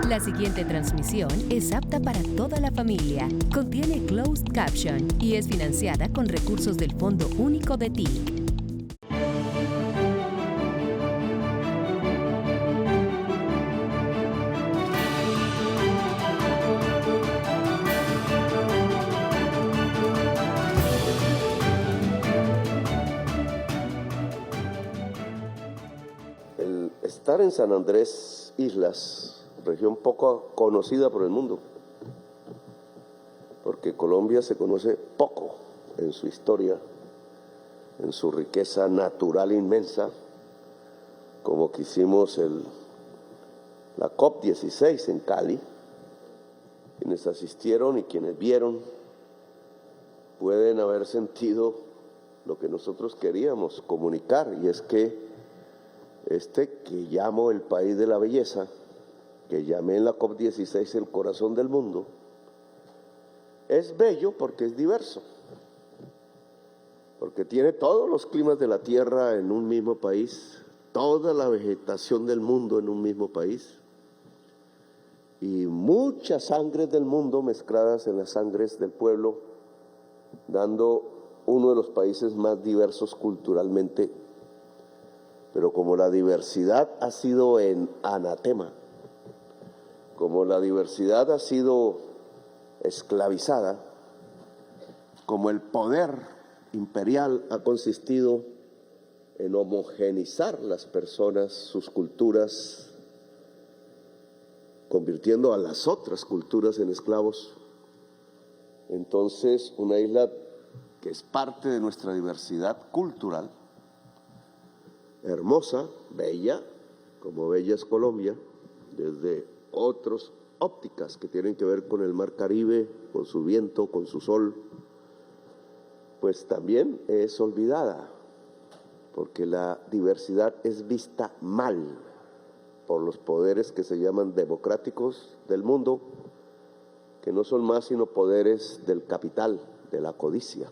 La siguiente transmisión es apta para toda la familia. Contiene closed caption y es financiada con recursos del Fondo Único de TIC. Estar en San Andrés Islas, región poco conocida por el mundo, porque Colombia se conoce poco en su historia, en su riqueza natural inmensa, como que hicimos la COP16 en Cali. Quienes asistieron y quienes vieron pueden haber sentido lo que nosotros queríamos comunicar, y es que que llamo el país de la belleza, que llamé en la COP16 el corazón del mundo, es bello porque es diverso, porque tiene todos los climas de la tierra en un mismo país, toda la vegetación del mundo en un mismo país, y muchas sangres del mundo mezcladas en las sangres del pueblo, dando uno de los países más diversos culturalmente. Pero como la diversidad ha sido en anatema, como la diversidad ha sido esclavizada, como el poder imperial ha consistido en homogeneizar las personas, sus culturas, convirtiendo a las otras culturas en esclavos, entonces una isla que es parte de nuestra diversidad cultural, hermosa, bella, como bella es Colombia, desde otras ópticas que tienen que ver con el mar Caribe, con su viento, con su sol, pues también es olvidada, porque la diversidad es vista mal por los poderes que se llaman democráticos del mundo, que no son más sino poderes del capital, de la codicia,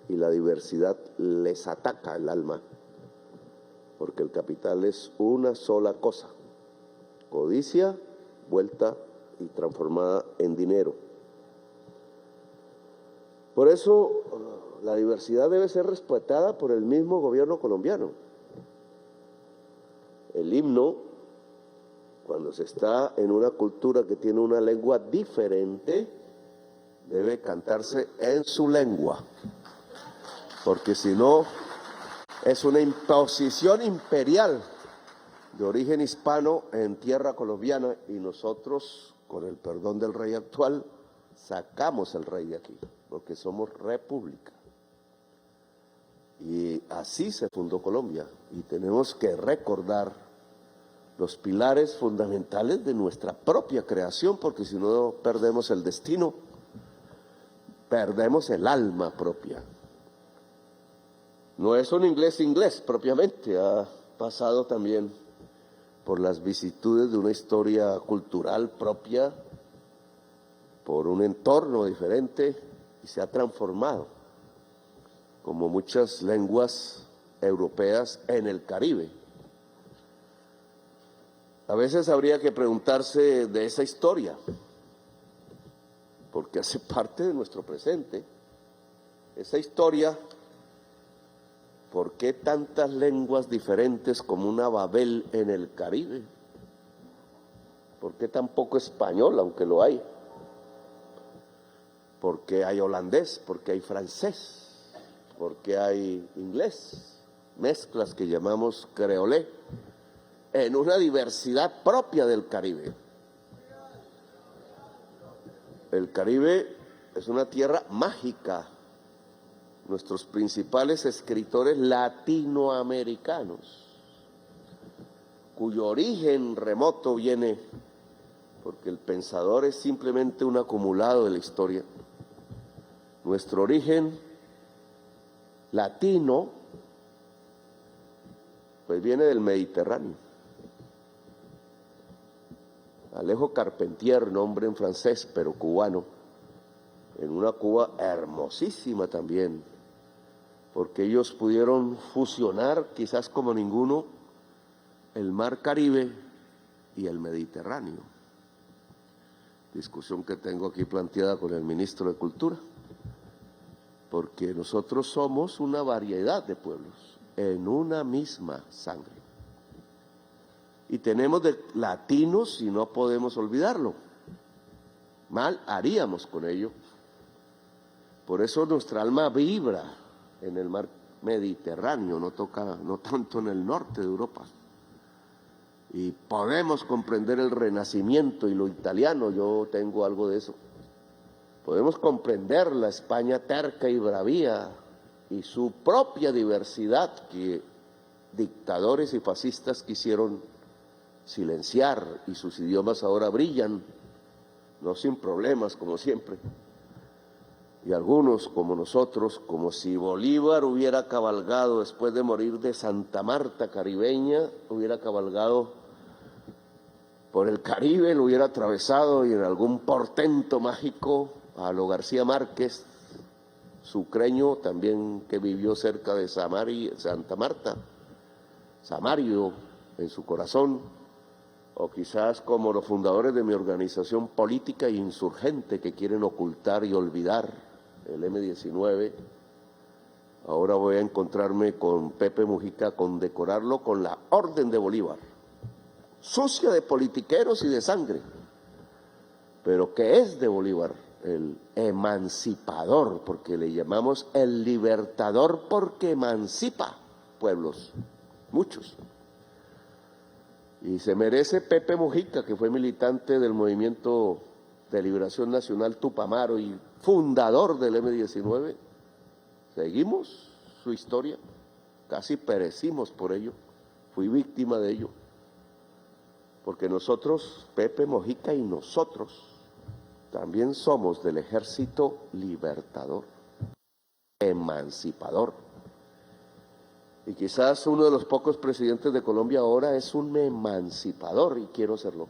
y la diversidad les ataca el alma, porque el capital es una sola cosa: codicia, vuelta y transformada en dinero. Por eso la diversidad debe ser respetada por el mismo gobierno colombiano. El himno, cuando se está en una cultura que tiene una lengua diferente, debe cantarse en su lengua, porque si no, es una imposición imperial de origen hispano en tierra colombiana, y nosotros, con el perdón del rey actual, sacamos el rey de aquí, porque somos república. Y así se fundó Colombia, y tenemos que recordar los pilares fundamentales de nuestra propia creación, porque si no perdemos el destino, perdemos el alma propia. No es un inglés propiamente, ha pasado también por las vicisitudes de una historia cultural propia, por un entorno diferente, y se ha transformado, como muchas lenguas europeas en el Caribe. A veces habría que preguntarse de esa historia, porque hace parte de nuestro presente. Esa historia, ¿por qué tantas lenguas diferentes como una Babel en el Caribe? ¿Por qué tan poco español, aunque lo hay? ¿Por qué hay holandés? ¿Por qué hay francés? ¿Por qué hay inglés? Mezclas que llamamos creolé, en una diversidad propia del Caribe. El Caribe es una tierra mágica. Nuestros principales escritores latinoamericanos, cuyo origen remoto viene porque el pensador es simplemente un acumulado de la historia. Nuestro origen latino, pues viene del Mediterráneo. Alejo Carpentier, nombre en francés, pero cubano, en una Cuba hermosísima también, porque ellos pudieron fusionar, quizás como ninguno, el mar Caribe y el Mediterráneo. discusión que tengo aquí planteada con el ministro de Cultura, porque nosotros somos una variedad de pueblos en una misma sangre. Y tenemos de latinos y no podemos olvidarlo. Mal haríamos con ello. Por eso nuestra alma vibra en el mar Mediterráneo, no tanto en el norte de Europa. Y podemos comprender el Renacimiento y lo italiano, yo tengo algo de eso. Podemos comprender la España terca y bravía y su propia diversidad que dictadores y fascistas quisieron silenciar, y sus idiomas ahora brillan, no sin problemas como siempre. Y algunos como nosotros, como si Bolívar hubiera cabalgado después de morir de Santa Marta caribeña, hubiera cabalgado por el Caribe, lo hubiera atravesado y en algún portento mágico a lo García Márquez, sucreño también, que vivió cerca de Santa Marta, Samario en su corazón, o quizás como los fundadores de mi organización política e insurgente que quieren ocultar y olvidar el M-19. Ahora voy a encontrarme con Pepe Mujica, condecorarlo con la Orden de Bolívar, sucia de politiqueros y de sangre, pero que es de Bolívar, el emancipador, porque le llamamos el libertador porque emancipa pueblos, muchos. Y se merece Pepe Mujica, que fue militante del Movimiento de Liberación Nacional Tupamaro y fundador del M-19. Seguimos su historia, casi perecimos por ello, fui víctima de ello. Porque nosotros, Pepe Mujica y nosotros, también somos del Ejército Libertador, emancipador. Y quizás uno de los pocos presidentes de Colombia ahora es un emancipador, y quiero serlo.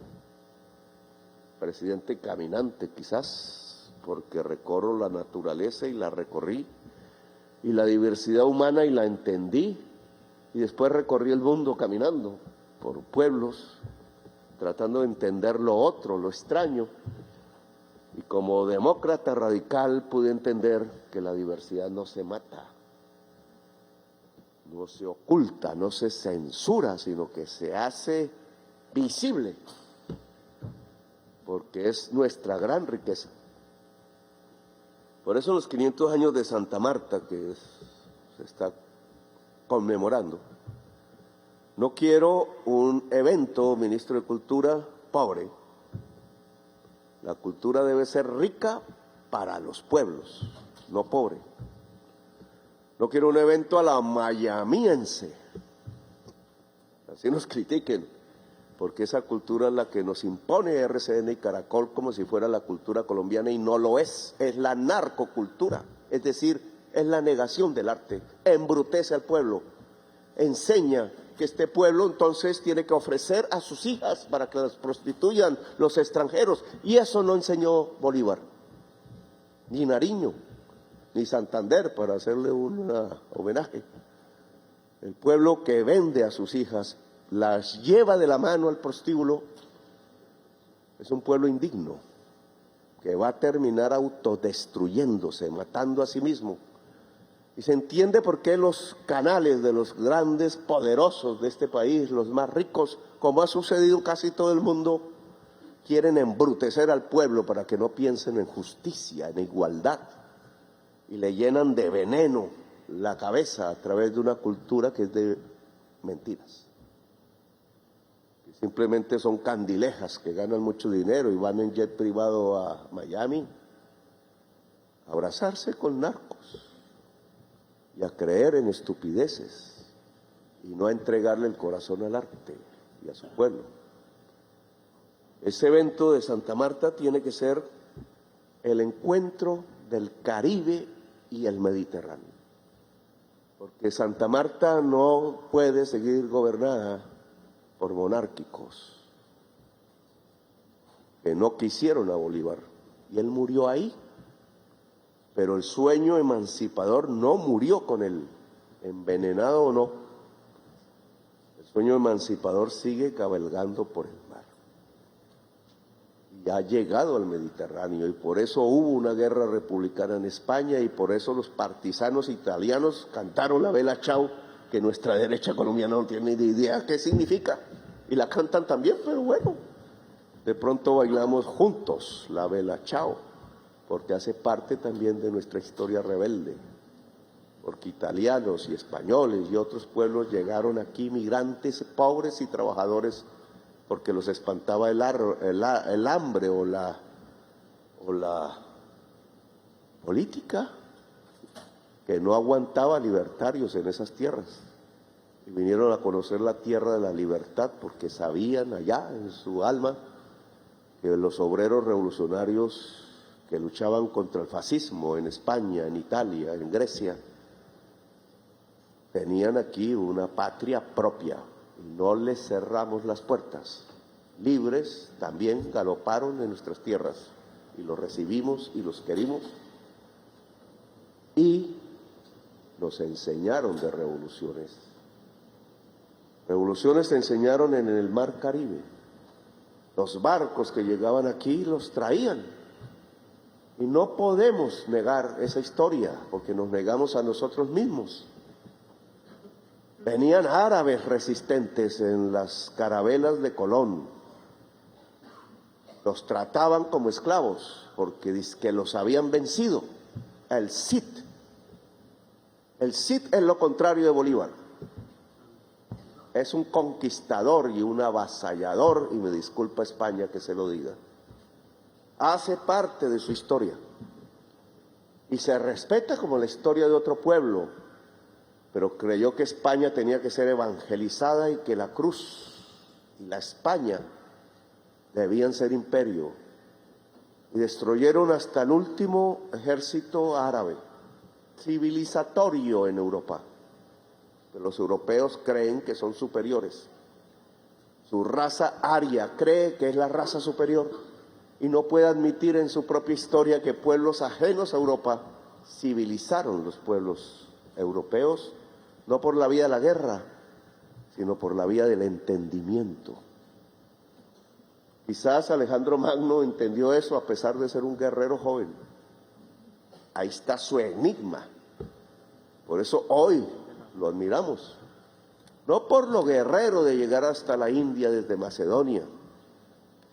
Presidente caminante, quizás, porque recorro la naturaleza y la recorrí, y la diversidad humana y la entendí, y después recorrí el mundo caminando por pueblos, tratando de entender lo otro, lo extraño, y como demócrata radical pude entender que la diversidad no se mata, no se oculta, no se censura, sino que se hace visible, porque es nuestra gran riqueza. Por eso los 500 años de Santa Marta que se está conmemorando, no quiero un evento, ministro de Cultura, pobre. La cultura debe ser rica para los pueblos, no pobre. No quiero un evento a la mayamiense, así nos critiquen, porque esa cultura es la que nos impone RCN y Caracol como si fuera la cultura colombiana, y no lo es la narcocultura, es decir, es la negación del arte, embrutece al pueblo, enseña que este pueblo entonces tiene que ofrecer a sus hijas para que las prostituyan los extranjeros, y eso no enseñó Bolívar, ni Nariño, ni Santander, para hacerle un homenaje. El pueblo que vende a sus hijas, las lleva de la mano al prostíbulo, es un pueblo indigno, que va a terminar autodestruyéndose, matando a sí mismo. Y se entiende por qué los canales de los grandes poderosos de este país, los más ricos, como ha sucedido casi todo el mundo, quieren embrutecer al pueblo para que no piensen en justicia, en igualdad, y le llenan de veneno la cabeza a través de una cultura que es de mentiras. Que simplemente son candilejas que ganan mucho dinero y van en jet privado a Miami a abrazarse con narcos y a creer en estupideces y no a entregarle el corazón al arte y a su pueblo. Ese evento de Santa Marta tiene que ser el encuentro del Caribe y el Mediterráneo, porque Santa Marta no puede seguir gobernada por monárquicos que no quisieron a Bolívar, y él murió ahí. Pero el sueño emancipador no murió con él, envenenado o no. El sueño emancipador sigue cabalgando por el mar. y ha llegado al Mediterráneo, y por eso hubo una guerra republicana en España, y por eso los partisanos italianos cantaron la Bella Ciao, que nuestra derecha colombiana no tiene ni idea qué significa, y la cantan también, pero bueno, de pronto bailamos juntos la Bella Ciao, porque hace parte también de nuestra historia rebelde, porque italianos y españoles y otros pueblos llegaron aquí, migrantes, pobres y trabajadores, porque los espantaba el hambre o la política, que no aguantaba libertarios en esas tierras. Y vinieron a conocer la tierra de la libertad, porque sabían allá en su alma que los obreros revolucionarios que luchaban contra el fascismo en España, en Italia, en Grecia, tenían aquí una patria propia, y no les cerramos las puertas. Libres también galoparon en nuestras tierras, y los recibimos y los querimos, y nos enseñaron de revoluciones. Revoluciones se enseñaron en el Mar Caribe. Los barcos que llegaban aquí los traían, y no podemos negar esa historia, porque nos negamos a nosotros mismos. Venían árabes resistentes en las carabelas de Colón. Los trataban como esclavos porque dizque los habían vencido. El Cid. El Cid es lo contrario de Bolívar. Es un conquistador y un avasallador, y me disculpa España que se lo diga. Hace parte de su historia y se respeta como la historia de otro pueblo, pero creyó que España tenía que ser evangelizada y que la cruz y la España debían ser imperio, y destruyeron hasta el último ejército árabe, civilizatorio en Europa. Pero los europeos creen que son superiores. Su raza aria cree que es la raza superior, y no puede admitir en su propia historia que pueblos ajenos a Europa civilizaron los pueblos europeos, no por la vía de la guerra, sino por la vía del entendimiento. Quizás Alejandro Magno entendió eso a pesar de ser un guerrero joven. Ahí está su enigma. Por eso hoy lo admiramos. No por lo guerrero de llegar hasta la India desde Macedonia,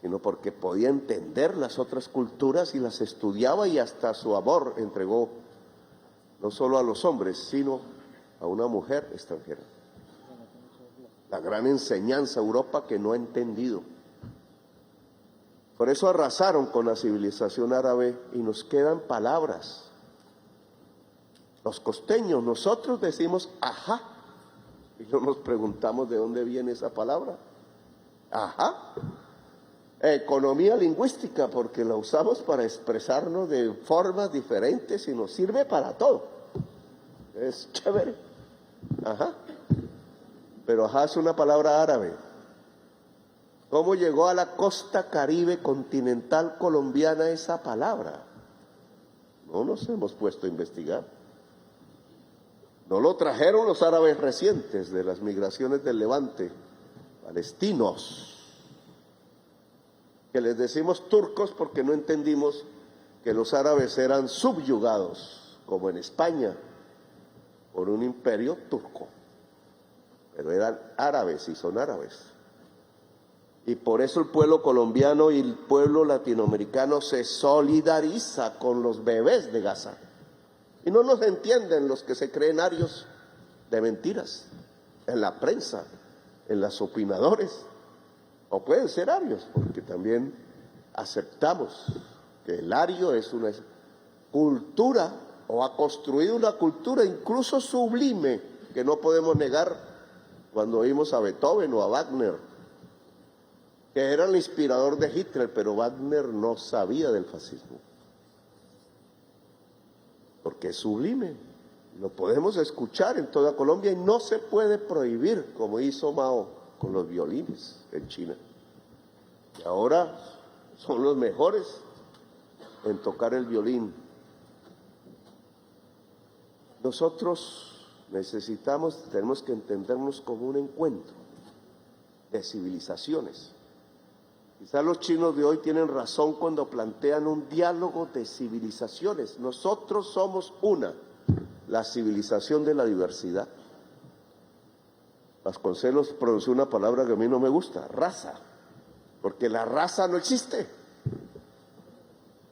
sino porque podía entender las otras culturas y las estudiaba, y hasta su amor entregó no solo a los hombres, sino a una mujer extranjera. La gran enseñanza a Europa que no ha entendido. Por eso arrasaron con la civilización árabe, y nos quedan palabras. Los costeños, nosotros decimos ajá, y no nos preguntamos de dónde viene esa palabra. Ajá. Economía lingüística, porque la usamos para expresarnos de formas diferentes y nos sirve para todo. Es chévere. Ajá. Pero ajá es una palabra árabe. ¿Cómo llegó a la costa caribe continental colombiana esa palabra? No nos hemos puesto a investigar. No lo trajeron los árabes recientes de las migraciones del Levante, palestinos, que les decimos turcos porque no entendimos que los árabes eran subyugados, como en España, por un imperio turco. Pero eran árabes y son árabes. Y por eso el pueblo colombiano y el pueblo latinoamericano se solidariza con los bebés de Gaza. Y no nos entienden los que se creen arios de mentiras, en la prensa, en los opinadores, o pueden ser arios, porque también aceptamos que el ario es una cultura, o ha construido una cultura incluso sublime, que no podemos negar cuando oímos a Beethoven o a Wagner, que era el inspirador de Hitler, pero Wagner no sabía del fascismo. Porque es sublime, lo podemos escuchar en toda Colombia y no se puede prohibir, como hizo Mao con los violines en China. Y ahora son los mejores en tocar el violín. Nosotros tenemos que entendernos como un encuentro de civilizaciones. Quizás los chinos de hoy tienen razón cuando plantean un diálogo de civilizaciones. Nosotros somos una, la civilización de la diversidad. Vasconcelos pronunció una palabra que a mí no me gusta, raza, porque la raza no existe.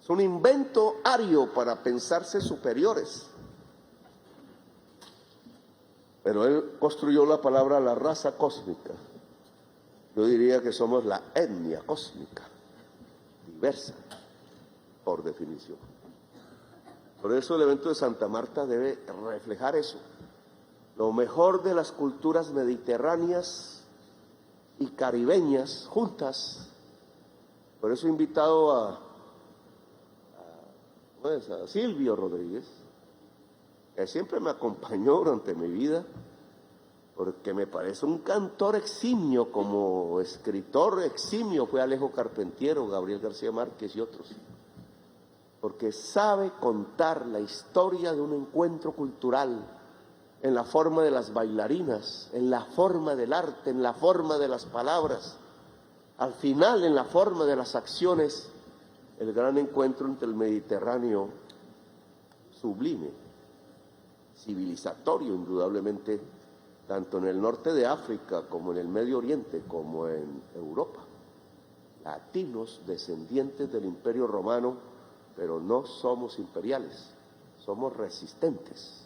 Es un invento ario para pensarse superiores. Pero él construyó la palabra la raza cósmica. Yo diría que somos la etnia cósmica, diversa, por definición. Por eso el evento de Santa Marta debe reflejar eso. Lo mejor de las culturas mediterráneas y caribeñas juntas. Por eso he invitado a Silvio Rodríguez, que siempre me acompañó durante mi vida, porque me parece un cantor eximio, como escritor eximio fue Alejo Carpentiero, Gabriel García Márquez y otros, porque sabe contar la historia de un encuentro cultural en la forma de las bailarinas, en la forma del arte, en la forma de las palabras, al final en la forma de las acciones, el gran encuentro entre el Mediterráneo sublime, civilizatorio indudablemente, tanto en el norte de África como en el Medio Oriente, como en Europa. Latinos descendientes del Imperio Romano, pero no somos imperiales, somos resistentes.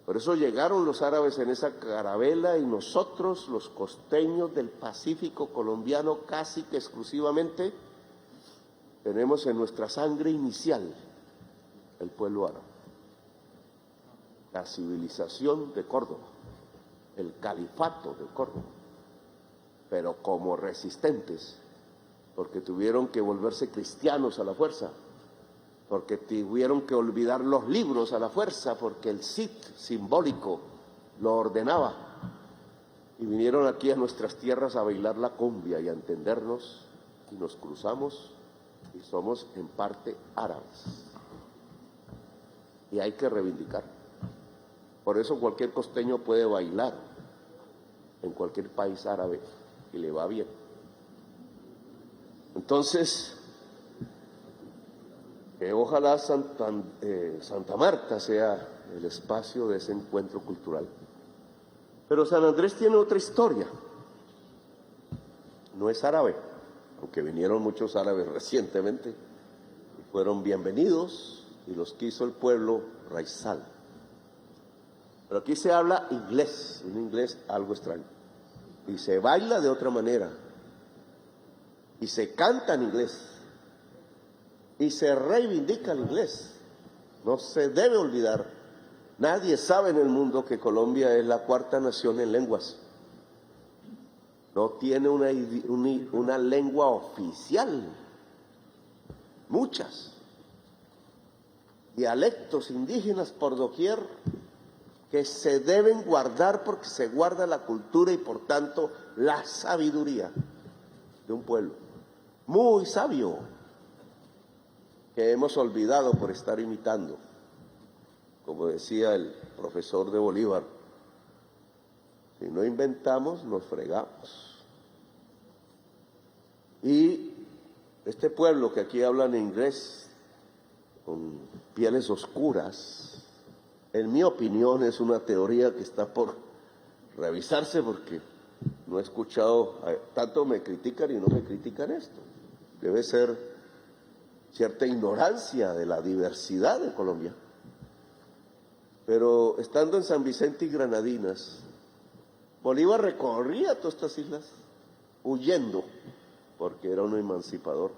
Por eso llegaron los árabes en esa carabela y nosotros, los costeños del Pacífico colombiano, casi que exclusivamente, tenemos en nuestra sangre inicial el pueblo árabe, la civilización de Córdoba, el califato de Córdoba, pero como resistentes, porque tuvieron que volverse cristianos a la fuerza, porque tuvieron que olvidar los libros a la fuerza, porque el Cid simbólico lo ordenaba, y vinieron aquí a nuestras tierras a bailar la cumbia y a entendernos, y nos cruzamos, y somos en parte árabes, y hay que reivindicar. Por eso cualquier costeño puede bailar en cualquier país árabe y le va bien. Entonces, ojalá Santa Marta sea el espacio de ese encuentro cultural. Pero San Andrés tiene otra historia. No es árabe, aunque vinieron muchos árabes recientemente y fueron bienvenidos y los quiso el pueblo raizal. Pero aquí se habla inglés, un inglés algo extraño, y se baila de otra manera, y se canta en inglés, y se reivindica el inglés. No se debe olvidar, nadie sabe en el mundo que Colombia es la cuarta nación en lenguas. No tiene una lengua oficial, muchas, dialectos indígenas por doquier, que se deben guardar porque se guarda la cultura y por tanto la sabiduría de un pueblo muy sabio que hemos olvidado por estar imitando. Como decía el profesor de Bolívar, si no inventamos, nos fregamos. Y este pueblo que aquí hablan inglés, con pieles oscuras, en mi opinión es una teoría que está por revisarse porque no he escuchado, tanto me critican y no me critican esto. Debe ser cierta ignorancia de la diversidad de Colombia. Pero estando en San Vicente y Granadinas, Bolívar recorría todas estas islas huyendo porque era un emancipador.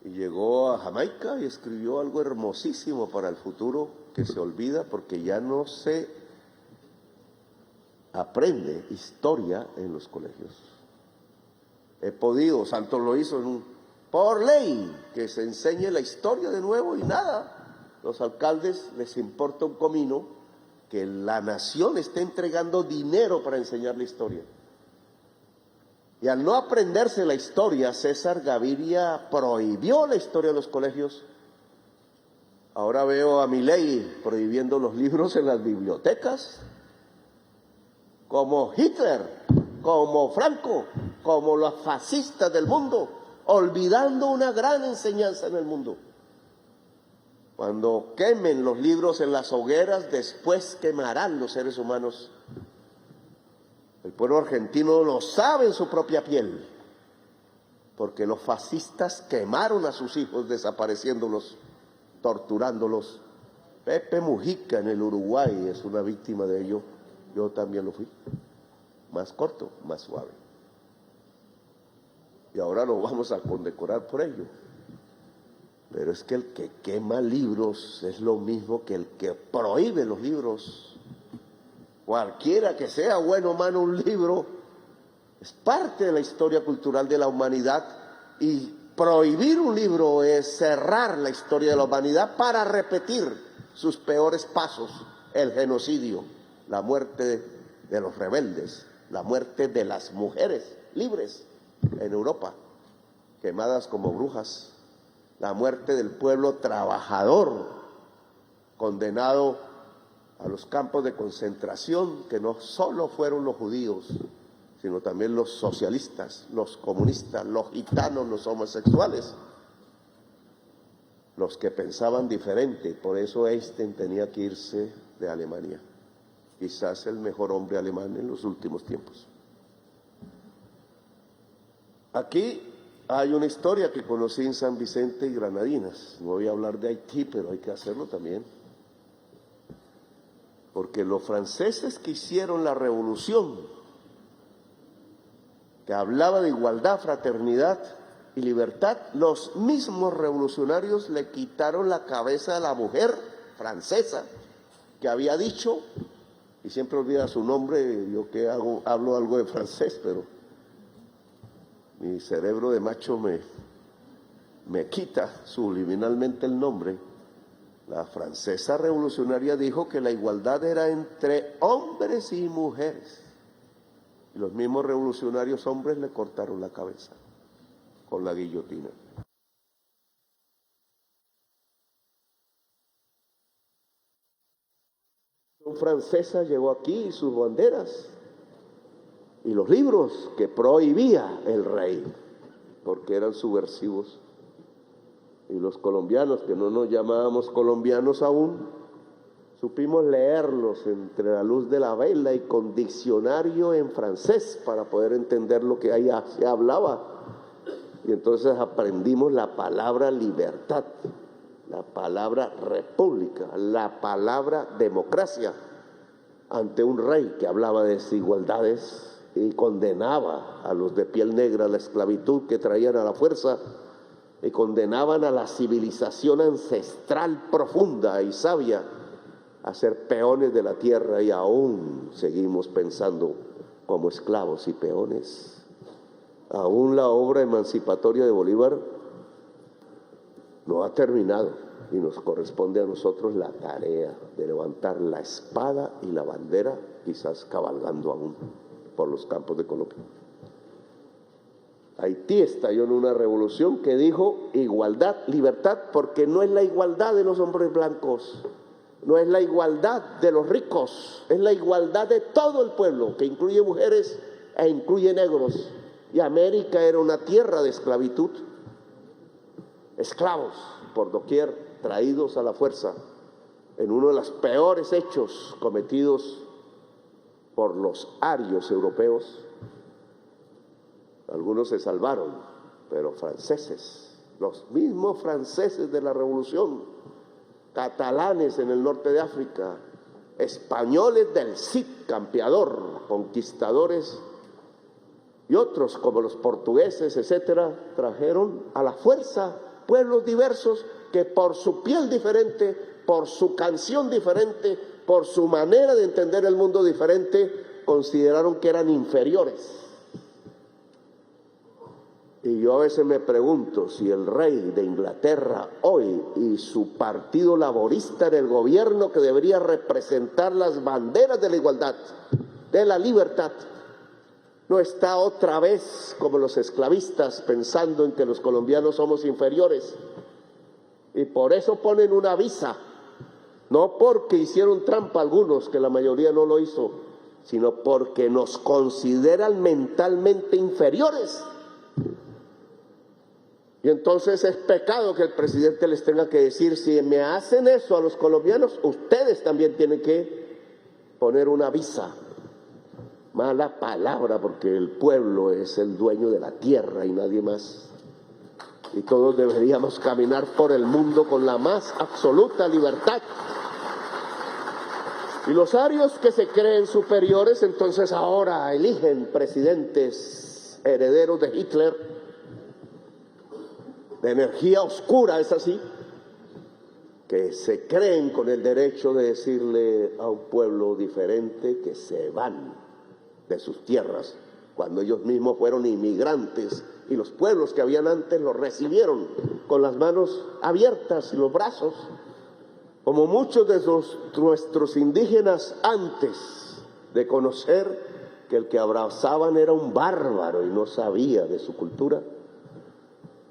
Y llegó a Jamaica y escribió algo hermosísimo para el futuro que se olvida porque ya no se aprende historia en los colegios. He podido, Santos lo hizo por ley, que se enseñe la historia de nuevo y nada. Los alcaldes les importa un comino que la nación esté entregando dinero para enseñar la historia. Y al no aprenderse la historia, César Gaviria prohibió la historia de los colegios. Ahora veo a Milei prohibiendo los libros en las bibliotecas, como Hitler, como Franco, como los fascistas del mundo, olvidando una gran enseñanza en el mundo. Cuando quemen los libros en las hogueras, después quemarán los seres humanos. El pueblo argentino lo sabe en su propia piel, porque los fascistas quemaron a sus hijos desapareciéndolos, torturándolos. Pepe Mujica en el Uruguay es una víctima de ello. Yo también lo fui. Más corto, más suave. Y ahora lo vamos a condecorar por ello. Pero es que el que quema libros es lo mismo que el que prohíbe los libros. Cualquiera que sea bueno o malo un libro, es parte de la historia cultural de la humanidad, y prohibir un libro es cerrar la historia de la humanidad para repetir sus peores pasos: el genocidio, la muerte de los rebeldes, la muerte de las mujeres libres en Europa, quemadas como brujas, la muerte del pueblo trabajador, condenado a los campos de concentración, que no solo fueron los judíos, sino también los socialistas, los comunistas, los gitanos, los homosexuales, los que pensaban diferente. Por eso Einstein tenía que irse de Alemania, quizás el mejor hombre alemán en los últimos tiempos. Aquí hay una historia que conocí en San Vicente y Granadinas. No voy a hablar de Haití, pero hay que hacerlo también. Porque los franceses que hicieron la revolución, que hablaba de igualdad, fraternidad y libertad, los mismos revolucionarios le quitaron la cabeza a la mujer francesa que había dicho, y siempre olvida su nombre, yo que hablo algo de francés, pero mi cerebro de macho me quita subliminalmente el nombre. La francesa revolucionaria dijo que la igualdad era entre hombres y mujeres. Y los mismos revolucionarios hombres le cortaron la cabeza con la guillotina. La francesa llegó aquí y sus banderas y los libros que prohibía el rey, porque eran subversivos. Y los colombianos, que no nos llamábamos colombianos aún, supimos leerlos entre la luz de la vela y con diccionario en francés para poder entender lo que allá se hablaba. Y entonces aprendimos la palabra libertad, la palabra república, la palabra democracia, ante un rey que hablaba de desigualdades y condenaba a los de piel negra a la esclavitud que traían a la fuerza, y condenaban a la civilización ancestral profunda y sabia a ser peones de la tierra, y aún seguimos pensando como esclavos y peones. Aún la obra emancipatoria de Bolívar no ha terminado y nos corresponde a nosotros la tarea de levantar la espada y la bandera, quizás cabalgando aún por los campos de Colombia. Haití estalló en una revolución que dijo igualdad, libertad, porque no es la igualdad de los hombres blancos, no es la igualdad de los ricos, es la igualdad de todo el pueblo, que incluye mujeres e incluye negros. Y América era una tierra de esclavitud, esclavos por doquier, traídos a la fuerza, en uno de los peores hechos cometidos por los arios europeos. Algunos se salvaron, pero franceses, los mismos franceses de la revolución, catalanes en el norte de África, españoles del Cid campeador, conquistadores, y otros como los portugueses, etcétera, trajeron a la fuerza pueblos diversos que por su piel diferente, por su canción diferente, por su manera de entender el mundo diferente, consideraron que eran inferiores. Y yo a veces me pregunto si el rey de Inglaterra hoy y su partido laborista en el gobierno, que debería representar las banderas de la igualdad, de la libertad, no está otra vez como los esclavistas pensando en que los colombianos somos inferiores. Y por eso ponen una visa, no porque hicieron trampa algunos, que la mayoría no lo hizo, sino porque nos consideran mentalmente inferiores. Y entonces es pecado que el presidente les tenga que decir: si me hacen eso a los colombianos, ustedes también tienen que poner una visa. Mala palabra, porque el pueblo es el dueño de la tierra y nadie más. Y todos deberíamos caminar por el mundo con la más absoluta libertad. Y los arios que se creen superiores, entonces ahora eligen presidentes herederos de Hitler, de energía oscura, es así, que se creen con el derecho de decirle a un pueblo diferente que se van de sus tierras, cuando ellos mismos fueron inmigrantes y los pueblos que habían antes los recibieron con las manos abiertas y los brazos, como muchos de nuestros indígenas antes de conocer que el que abrazaban era un bárbaro y no sabía de su cultura,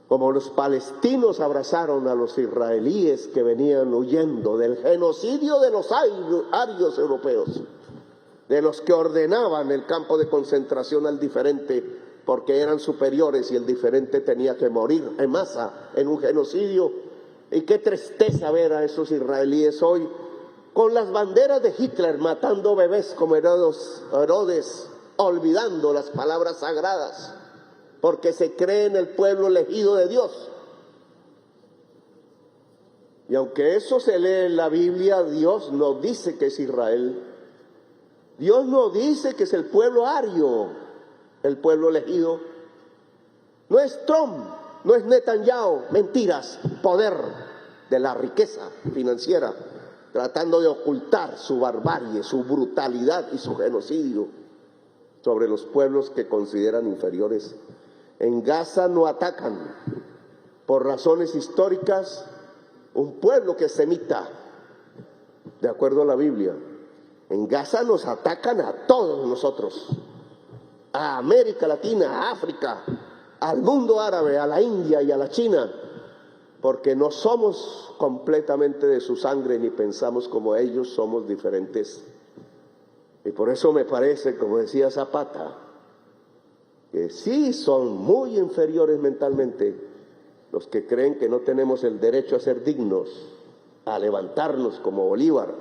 como los palestinos abrazaron a los israelíes que venían huyendo del genocidio de los arios europeos, de los que ordenaban el campo de concentración al diferente porque eran superiores y el diferente tenía que morir en masa en un genocidio. Y qué tristeza ver a esos israelíes hoy con las banderas de Hitler matando bebés como Herodes, olvidando las palabras sagradas porque se cree en el pueblo elegido de Dios. Y aunque eso se lee en la Biblia, Dios no dice que es Israel. Dios no dice que es el pueblo ario, el pueblo elegido. No es Trump, no es Netanyahu, mentiras, poder de la riqueza financiera, tratando de ocultar su barbarie, su brutalidad y su genocidio sobre los pueblos que consideran inferiores. En Gaza no atacan, por razones históricas, un pueblo que es semita, de acuerdo a la Biblia. En Gaza nos atacan a todos nosotros, a América Latina, a África, al mundo árabe, a la India y a la China, porque no somos completamente de su sangre ni pensamos como ellos, somos diferentes. Y por eso me parece, como decía Zapata, que sí son muy inferiores mentalmente los que creen que no tenemos el derecho a ser dignos, a levantarnos como Bolívar,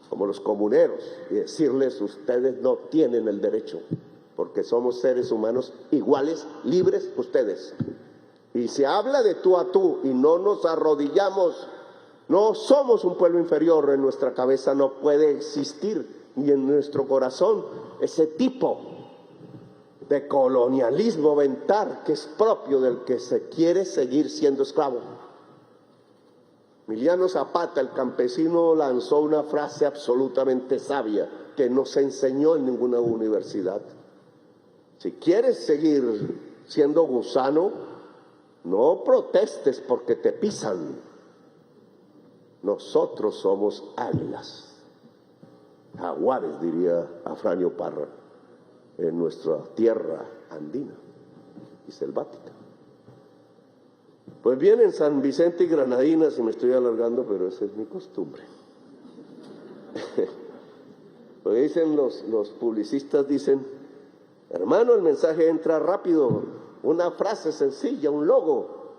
como los comuneros, y decirles: ustedes no tienen el derecho, porque somos seres humanos iguales, libres ustedes. Y se habla de tú a tú y no nos arrodillamos, no somos un pueblo inferior, en nuestra cabeza no puede existir, ni en nuestro corazón, ese tipo de colonialismo mental que es propio del que se quiere seguir siendo esclavo. Emiliano Zapata, el campesino, lanzó una frase absolutamente sabia que no se enseñó en ninguna universidad. Si quieres seguir siendo gusano, no protestes porque te pisan. Nosotros somos águilas, jaguares, diría Afranio Parra, en nuestra tierra andina y selvática. Pues bien, en San Vicente y Granadinas, y me estoy alargando, pero esa es mi costumbre. Pues dicen los publicistas, dicen: hermano, el mensaje entra rápido, una frase sencilla, un logo.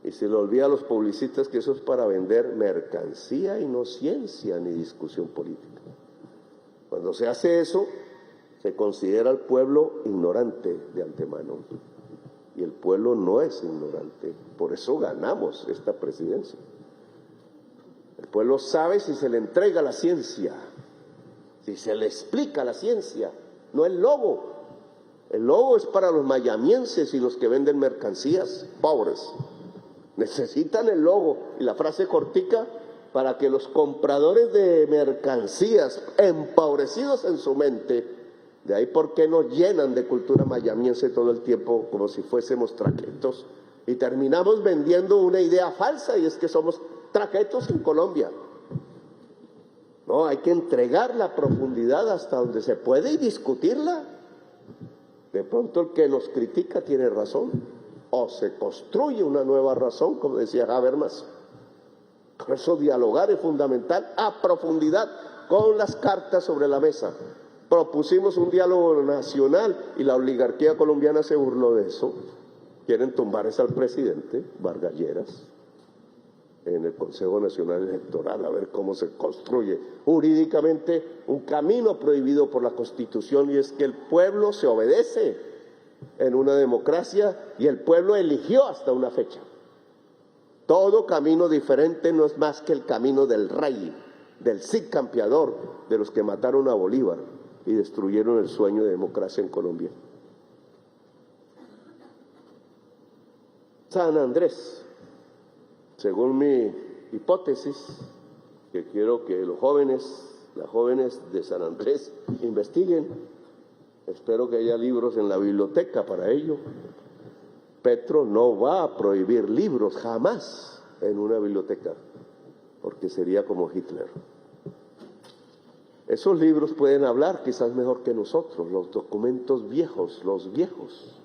Y se le olvida a los publicistas que eso es para vender mercancía y no ciencia ni discusión política. Cuando se hace eso, se considera al pueblo ignorante de antemano. Y el pueblo no es ignorante, por eso ganamos esta presidencia. El pueblo sabe si se le entrega la ciencia, si se le explica la ciencia, no el logo. El logo es para los mayamienses y los que venden mercancías pobres. Necesitan el logo y la frase cortica para que los compradores de mercancías empobrecidos en su mente, de ahí por qué nos llenan de cultura mayamiense todo el tiempo como si fuésemos traquetos y terminamos vendiendo una idea falsa, y es que somos traquetos en Colombia. No, hay que entregar la profundidad hasta donde se puede y discutirla. De pronto el que nos critica tiene razón, o se construye una nueva razón, como decía Habermas. Por eso dialogar es fundamental a profundidad con las cartas sobre la mesa. Propusimos un diálogo nacional y la oligarquía colombiana se burló de eso. Quieren tumbar al presidente Vargas Lleras en el Consejo Nacional Electoral, a ver cómo se construye jurídicamente un camino prohibido por la Constitución, y es que el pueblo se obedece en una democracia y el pueblo eligió hasta una fecha. Todo camino diferente no es más que el camino del rey, del Cid Campeador, de los que mataron a Bolívar y destruyeron el sueño de democracia en Colombia. San Andrés, según mi hipótesis, que quiero que los jóvenes, las jóvenes de San Andrés investiguen, espero que haya libros en la biblioteca para ello. Petro no va a prohibir libros jamás en una biblioteca, porque sería como Hitler. Esos libros pueden hablar quizás mejor que nosotros, los documentos viejos, los viejos,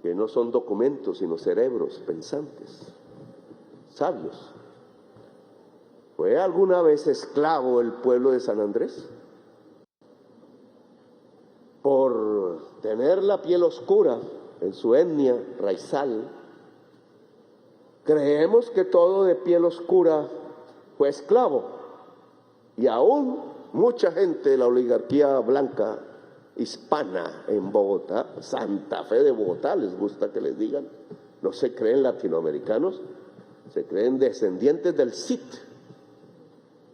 que no son documentos sino cerebros pensantes, sabios. ¿Fue alguna vez esclavo el pueblo de San Andrés? Por tener la piel oscura en su etnia raizal, creemos que todo de piel oscura fue esclavo. Y aún mucha gente de la oligarquía blanca hispana en Bogotá, Santa Fe de Bogotá, les gusta que les digan, no se creen latinoamericanos, se creen descendientes del Cid.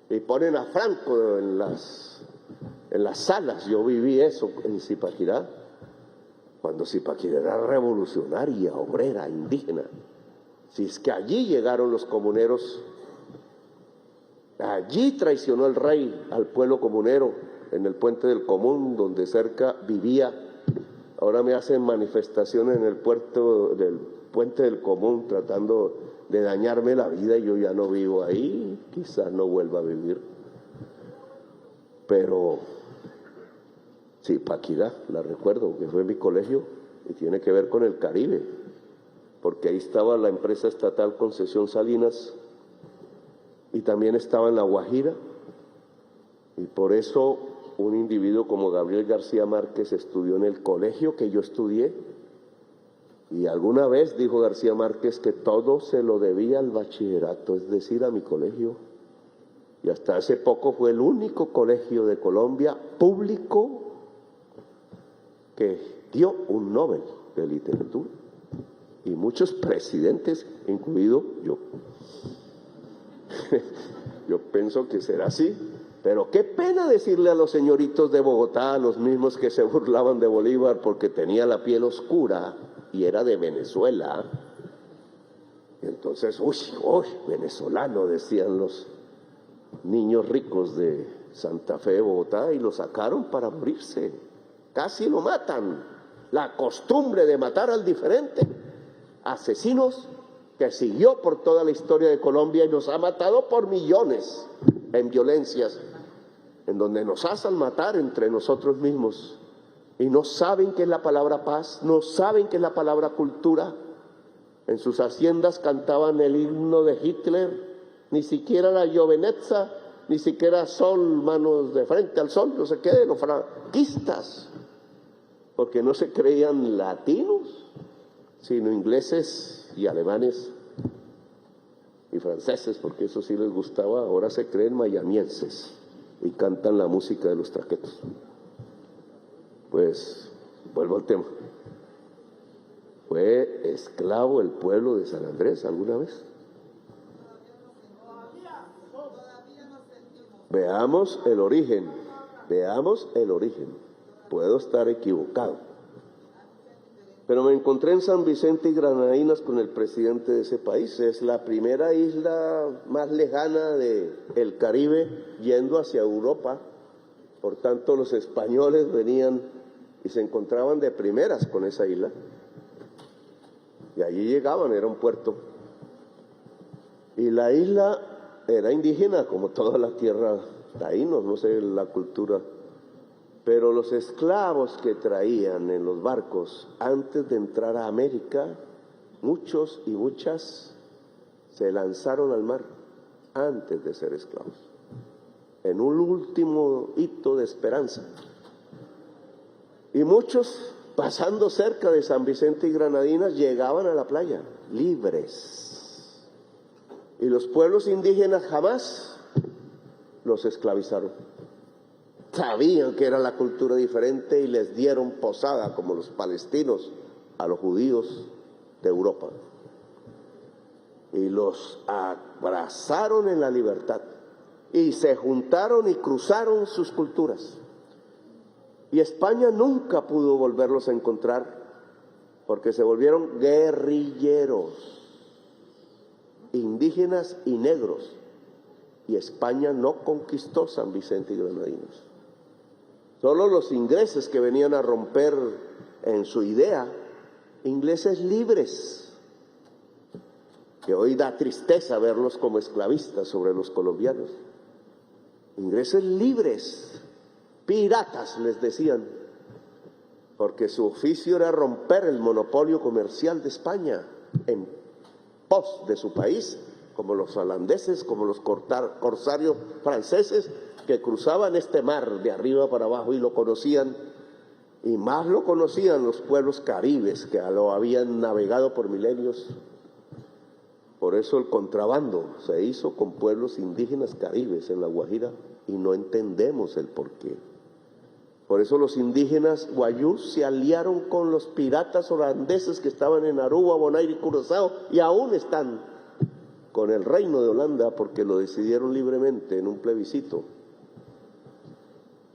Y ponen a Franco en las salas. Yo viví eso en Zipaquirá, cuando Zipaquirá era revolucionaria, obrera, indígena. Si es que allí llegaron los comuneros, allí traicionó el rey al pueblo comunero, en el Puente del Común, donde cerca vivía. Ahora me hacen manifestaciones en el Puente del Común, tratando de dañarme la vida, y yo ya no vivo ahí, quizás no vuelva a vivir. Pero Zipaquirá, la recuerdo, que fue mi colegio, y tiene que ver con el Caribe, porque ahí estaba la empresa estatal Concesión Salinas, y también estaba en La Guajira, y por eso un individuo como Gabriel García Márquez estudió en el colegio que yo estudié, y alguna vez dijo García Márquez que todo se lo debía al bachillerato, es decir, a mi colegio, y hasta hace poco fue el único colegio de Colombia público que dio un Nobel de literatura, y muchos presidentes, incluido yo. Yo pienso que será así, pero qué pena decirle a los señoritos de Bogotá, a los mismos que se burlaban de Bolívar porque tenía la piel oscura y era de Venezuela. Y entonces, uy, venezolano, decían los niños ricos de Santa Fe de Bogotá, y lo sacaron para morirse. Casi lo matan. La costumbre de matar al diferente. Asesinos que siguió por toda la historia de Colombia y nos ha matado por millones en violencias, en donde nos hacen matar entre nosotros mismos y no saben qué es la palabra paz, no saben qué es la palabra cultura. En sus haciendas cantaban el himno de Hitler, ni siquiera la Jovenetza, ni siquiera sol, manos de frente al sol, no sé qué, de los franquistas, porque no se creían latinos, sino ingleses y alemanes y franceses, porque eso sí les gustaba. Ahora se creen mayamienses y cantan la música de los traquetos. Pues vuelvo al tema. ¿Fue esclavo el pueblo de San Andrés alguna vez? Veamos el origen, puedo estar equivocado, pero me encontré en San Vicente y Granadinas con el presidente de ese país. Es la primera isla más lejana del Caribe yendo hacia Europa, por tanto los españoles venían y se encontraban de primeras con esa isla, y allí llegaban, era un puerto, y la isla era indígena como toda la tierra taínos, no sé la cultura, pero los esclavos que traían en los barcos antes de entrar a América, muchos y muchas se lanzaron al mar antes de ser esclavos. en un último hito de esperanza. Y muchos, pasando cerca de San Vicente y Granadinas, llegaban a la playa, libres. Y los pueblos indígenas jamás los esclavizaron. Sabían que era la cultura diferente y les dieron posada, como los palestinos, a los judíos de Europa. Y los abrazaron en la libertad. Y se juntaron y cruzaron sus culturas. Y España nunca pudo volverlos a encontrar porque se volvieron guerrilleros, indígenas y negros. Y España no conquistó San Vicente y Granadinas. Solo los ingleses que venían a romper en su idea, ingleses libres, que hoy da tristeza verlos como esclavistas sobre los colombianos. Ingleses libres, piratas les decían, porque su oficio era romper el monopolio comercial de España en pos de su país, como los holandeses, como los corsarios franceses que cruzaban este mar de arriba para abajo y lo conocían, y más lo conocían los pueblos caribes que lo habían navegado por milenios. Por eso el contrabando se hizo con pueblos indígenas caribes en La Guajira y no entendemos el porqué. Por eso los indígenas guayús se aliaron con los piratas holandeses que estaban en Aruba, Bonaire y Curazao y aún están con el Reino de Holanda porque lo decidieron libremente en un plebiscito.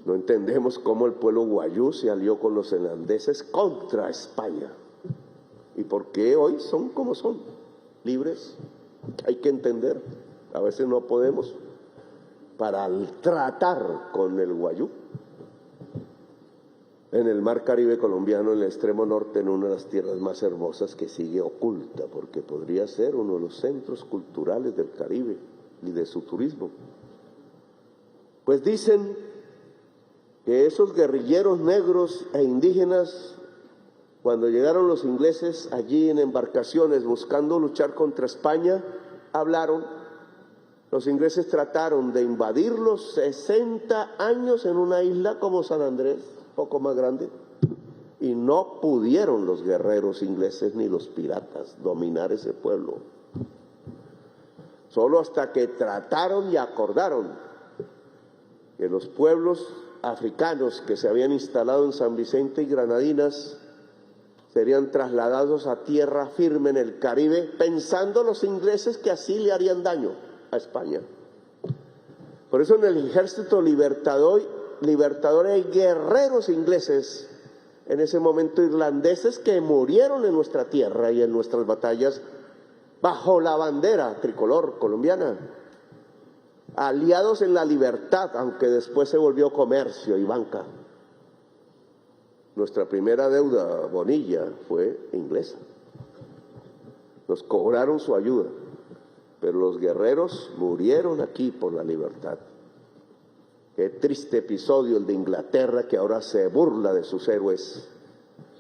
No entendemos cómo el pueblo guayú se alió con los holandeses contra España y por qué hoy son como son, libres. Hay que entender, a veces no podemos, para tratar con el guayú. En el mar Caribe colombiano, en el extremo norte, en una de las tierras más hermosas que sigue oculta, porque podría ser uno de los centros culturales del Caribe y de su turismo. Pues dicen que esos guerrilleros negros e indígenas, cuando llegaron los ingleses allí en embarcaciones buscando luchar contra España, hablaron. Los ingleses trataron de invadirlos 60 años en una isla como San Andrés, poco más grande, y no pudieron los guerreros ingleses ni los piratas dominar ese pueblo. Solo hasta que trataron y acordaron que los pueblos africanos que se habían instalado en San Vicente y Granadinas serían trasladados a tierra firme en el Caribe, pensando los ingleses que así le harían daño a España. Por eso en el ejército libertador hay guerreros ingleses, en ese momento irlandeses, que murieron en nuestra tierra y en nuestras batallas bajo la bandera tricolor colombiana, aliados en la libertad, aunque después se volvió comercio y banca. Nuestra primera deuda, Bonilla, fue inglesa. Nos cobraron su ayuda, pero los guerreros murieron aquí por la libertad. Qué triste episodio el de Inglaterra, que ahora se burla de sus héroes,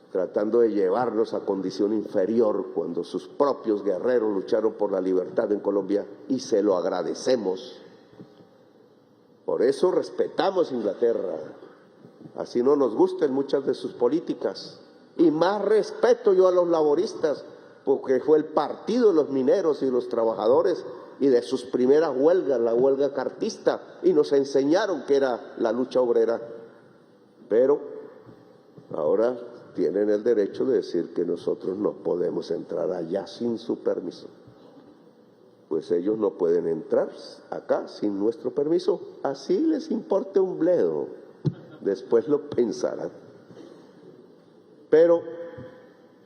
tratando de llevarlos a condición inferior cuando sus propios guerreros lucharon por la libertad en Colombia, y se lo agradecemos. Por eso respetamos a Inglaterra, así no nos gusten muchas de sus políticas, y más respeto yo a los laboristas, porque fue el partido de los mineros y los trabajadores y de sus primeras huelgas, la huelga cartista, y nos enseñaron que era la lucha obrera. Pero ahora tienen el derecho de decir que nosotros no podemos entrar allá sin su permiso. Pues ellos no pueden entrar acá sin nuestro permiso, así les importe un bledo, después lo pensarán. Pero,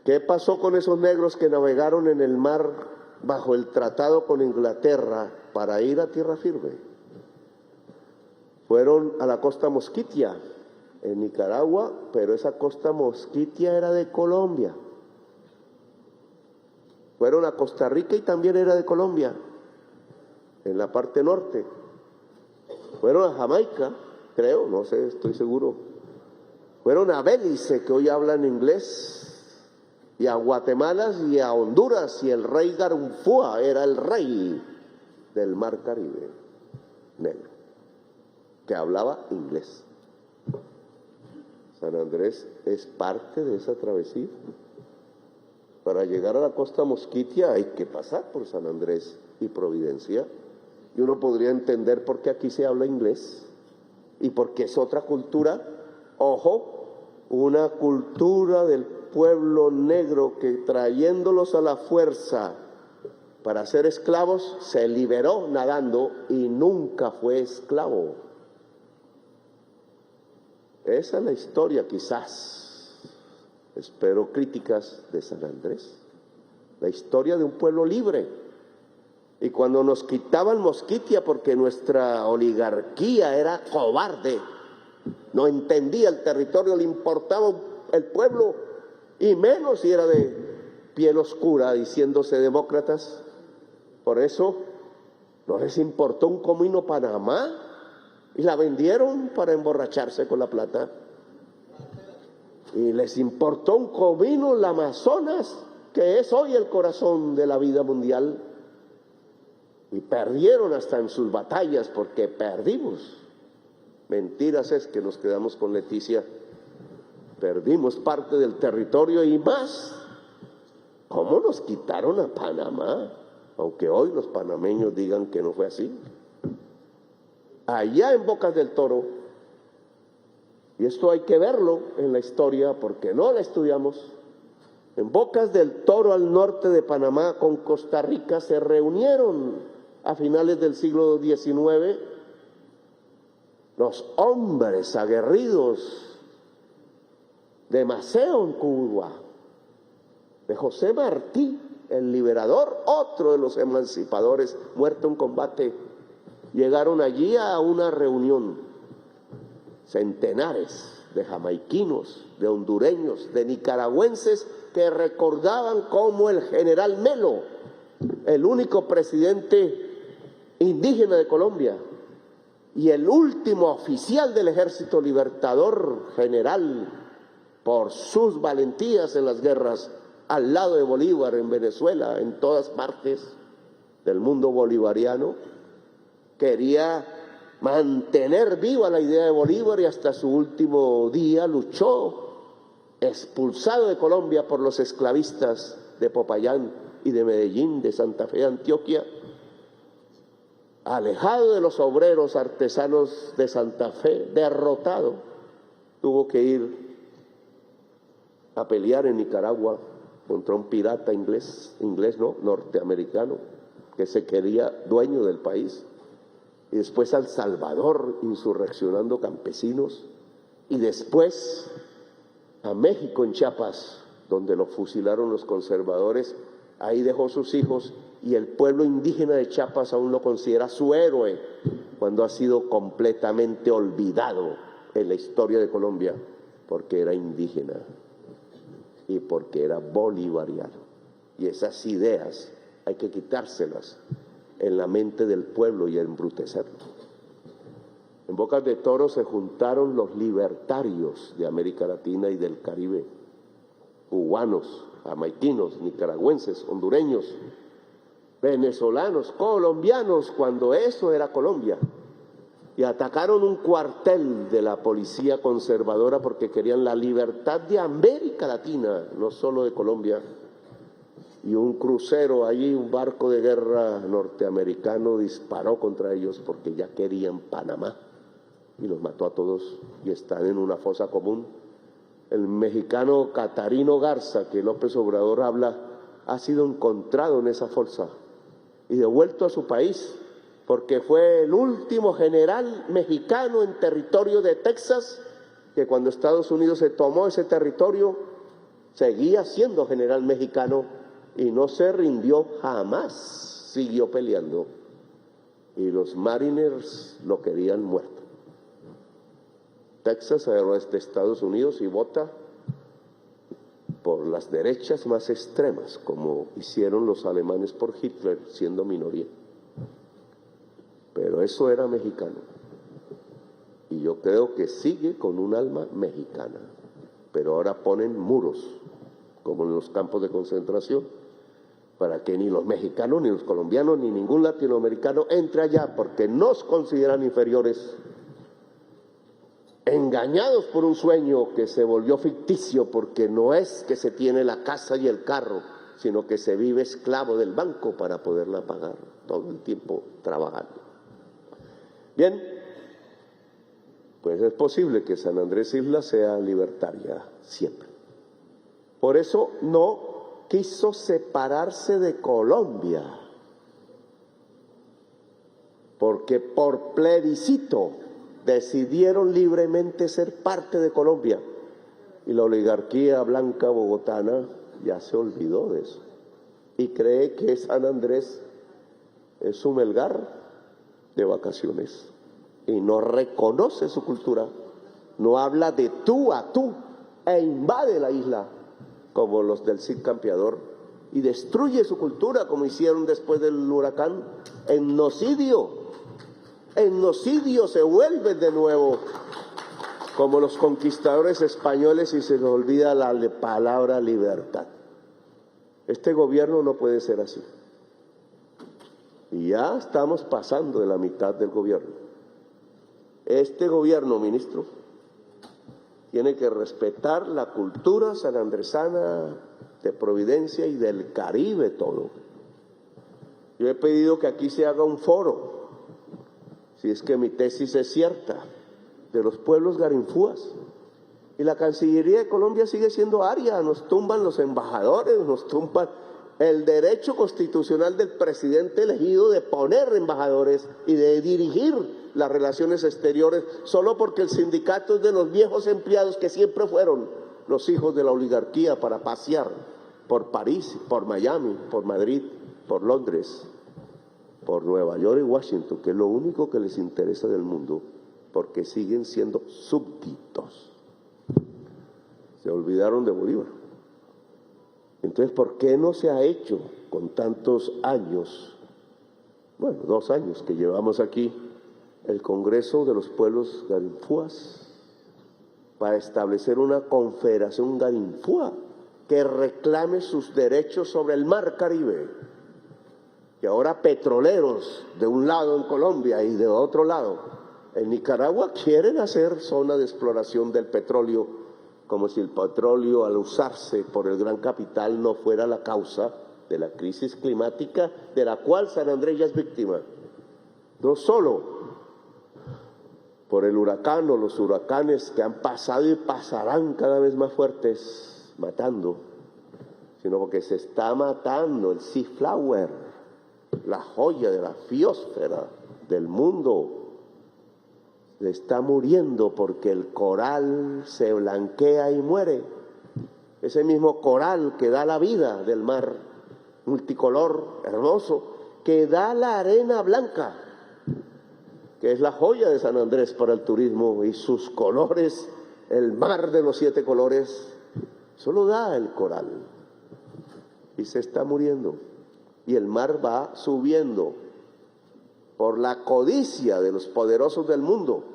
¿qué pasó con esos negros que navegaron en el mar bajo el tratado con Inglaterra para ir a tierra firme? Fueron a la costa Mosquitia, en Nicaragua, pero esa costa Mosquitia era de Colombia. Fueron a Costa Rica y también era de Colombia, en la parte norte. Fueron a Jamaica, creo, no sé, estoy seguro. Fueron a Belice, que hoy hablan inglés, y a Guatemala y a Honduras, y el rey Garunfúa era el rey del mar Caribe negro. que hablaba inglés. San Andrés es parte de esa travesía. Para llegar a la costa mosquitia hay que pasar por San Andrés y Providencia. Y uno podría entender por qué aquí se habla inglés y porque es otra cultura. Ojo, una cultura del pueblo negro que trayéndolos a la fuerza para ser esclavos se liberó nadando y nunca fue esclavo. Esa es la historia, quizás, espero críticas de San Andrés, la historia de un pueblo libre. Y cuando nos quitaban Mosquitia porque nuestra oligarquía era cobarde, no entendía el territorio, le importaba el pueblo, y menos si era de piel oscura, diciéndose demócratas. Por eso no les importó un comino Panamá y la vendieron para emborracharse con la plata. Y les importó un comino el Amazonas, que es hoy el corazón de la vida mundial. Y perdieron hasta en sus batallas porque perdimos. Mentiras es que nos quedamos con Leticia. Perdimos parte del territorio y más. ¿Cómo nos quitaron a Panamá? Aunque hoy los panameños digan que no fue así. Allá en Bocas del Toro, y esto hay que verlo en la historia porque no la estudiamos, en Bocas del Toro al norte de Panamá con Costa Rica se reunieron a finales del siglo XIX los hombres aguerridos de Maceo en Cuba, de José Martí, el liberador, otro de los emancipadores muerto en combate. Llegaron allí a una reunión, centenares de jamaiquinos, de hondureños, de nicaragüenses que recordaban cómo el general Melo, el único presidente indígena de Colombia y el último oficial del Ejército Libertador General por sus valentías en las guerras al lado de Bolívar en Venezuela, en todas partes del mundo bolivariano, quería mantener viva la idea de Bolívar y hasta su último día luchó, expulsado de Colombia por los esclavistas de Popayán y de Medellín, de Santa Fe, de Antioquia, alejado de los obreros artesanos de Santa Fe, derrotado, tuvo que ir a pelear en Nicaragua contra un pirata norteamericano, que se quería dueño del país, y después a El Salvador insurreccionando campesinos, y después a México en Chiapas, donde lo fusilaron los conservadores. Ahí dejó sus hijos y el pueblo indígena de Chiapas aún lo considera su héroe, cuando ha sido completamente olvidado en la historia de Colombia, porque era indígena y porque era bolivariano. Y esas ideas hay que quitárselas en la mente del pueblo y embrutecerlo. En Bocas de Toro se juntaron los libertarios de América Latina y del Caribe, cubanos, jamaiquinos, nicaragüenses, hondureños, venezolanos, colombianos, cuando eso era Colombia, y atacaron un cuartel de la policía conservadora porque querían la libertad de América Latina, no solo de Colombia. Y un crucero allí, un barco de guerra norteamericano disparó contra ellos porque ya querían Panamá y los mató a todos y están en una fosa común. El mexicano Catarino Garza, que López Obrador habla, ha sido encontrado en esa fosa y devuelto a su país porque fue el último general mexicano en territorio de Texas, que cuando Estados Unidos se tomó ese territorio seguía siendo general mexicano y no se rindió jamás, siguió peleando. Y los Mariners lo querían muerto. Texas agarró de Estados Unidos y vota por las derechas más extremas, como hicieron los alemanes por Hitler, siendo minoría. Pero eso era mexicano. Y yo creo que sigue con un alma mexicana. Pero ahora ponen muros, como en los campos de concentración, para que ni los mexicanos, ni los colombianos, ni ningún latinoamericano entre allá, porque nos consideran inferiores engañados por un sueño que se volvió ficticio, porque no es que se tiene la casa y el carro, sino que se vive esclavo del banco para poderla pagar, todo el tiempo trabajando. Bien, pues es posible que San Andrés Isla sea libertaria siempre. Por eso no quiso separarse de Colombia, porque por plebiscito decidieron libremente ser parte de Colombia, y la oligarquía blanca bogotana ya se olvidó de eso y cree que San Andrés es un Melgar de vacaciones y no reconoce su cultura, no habla de tú a tú e invade la isla como los del Cid Campeador y destruye su cultura como hicieron después del huracán. Etnocidio se vuelven de nuevo como los conquistadores españoles y se les olvida la palabra libertad. Este gobierno no puede ser así. Y ya estamos pasando de la mitad del gobierno. Este gobierno, ministro, tiene que respetar la cultura sanandresana de Providencia y del Caribe todo. Yo he pedido que aquí se haga un foro, si es que mi tesis es cierta, de los pueblos garinfúas. Y la Cancillería de Colombia sigue siendo aria, nos tumban los embajadores, nos tumban el derecho constitucional del presidente elegido de poner embajadores y de dirigir las relaciones exteriores, solo porque el sindicato es de los viejos empleados que siempre fueron los hijos de la oligarquía para pasear por París, por Miami, por Madrid, por Londres, por Nueva York y Washington, que es lo único que les interesa del mundo, porque siguen siendo súbditos. Se olvidaron de Bolívar. Entonces, ¿por qué no se ha hecho con tantos años, bueno, 2 años que llevamos aquí, el Congreso de los Pueblos Garinfúas, para establecer una confederación garinfúa que reclame sus derechos sobre el mar Caribe? Que ahora petroleros de un lado en Colombia y de otro lado en Nicaragua quieren hacer zona de exploración del petróleo, como si el petróleo al usarse por el gran capital no fuera la causa de la crisis climática de la cual San Andrés ya es víctima. No solo por el huracán o los huracanes que han pasado y pasarán cada vez más fuertes matando, sino porque se está matando el Sea Flower, la joya de la biosfera del mundo. Le está muriendo porque el coral se blanquea y muere. Ese mismo coral que da la vida del mar multicolor, hermoso, que da la arena blanca, que es la joya de San Andrés para el turismo y sus colores, el mar de los 7 colores, solo da el coral. Y se está muriendo. Y el mar va subiendo por la codicia de los poderosos del mundo,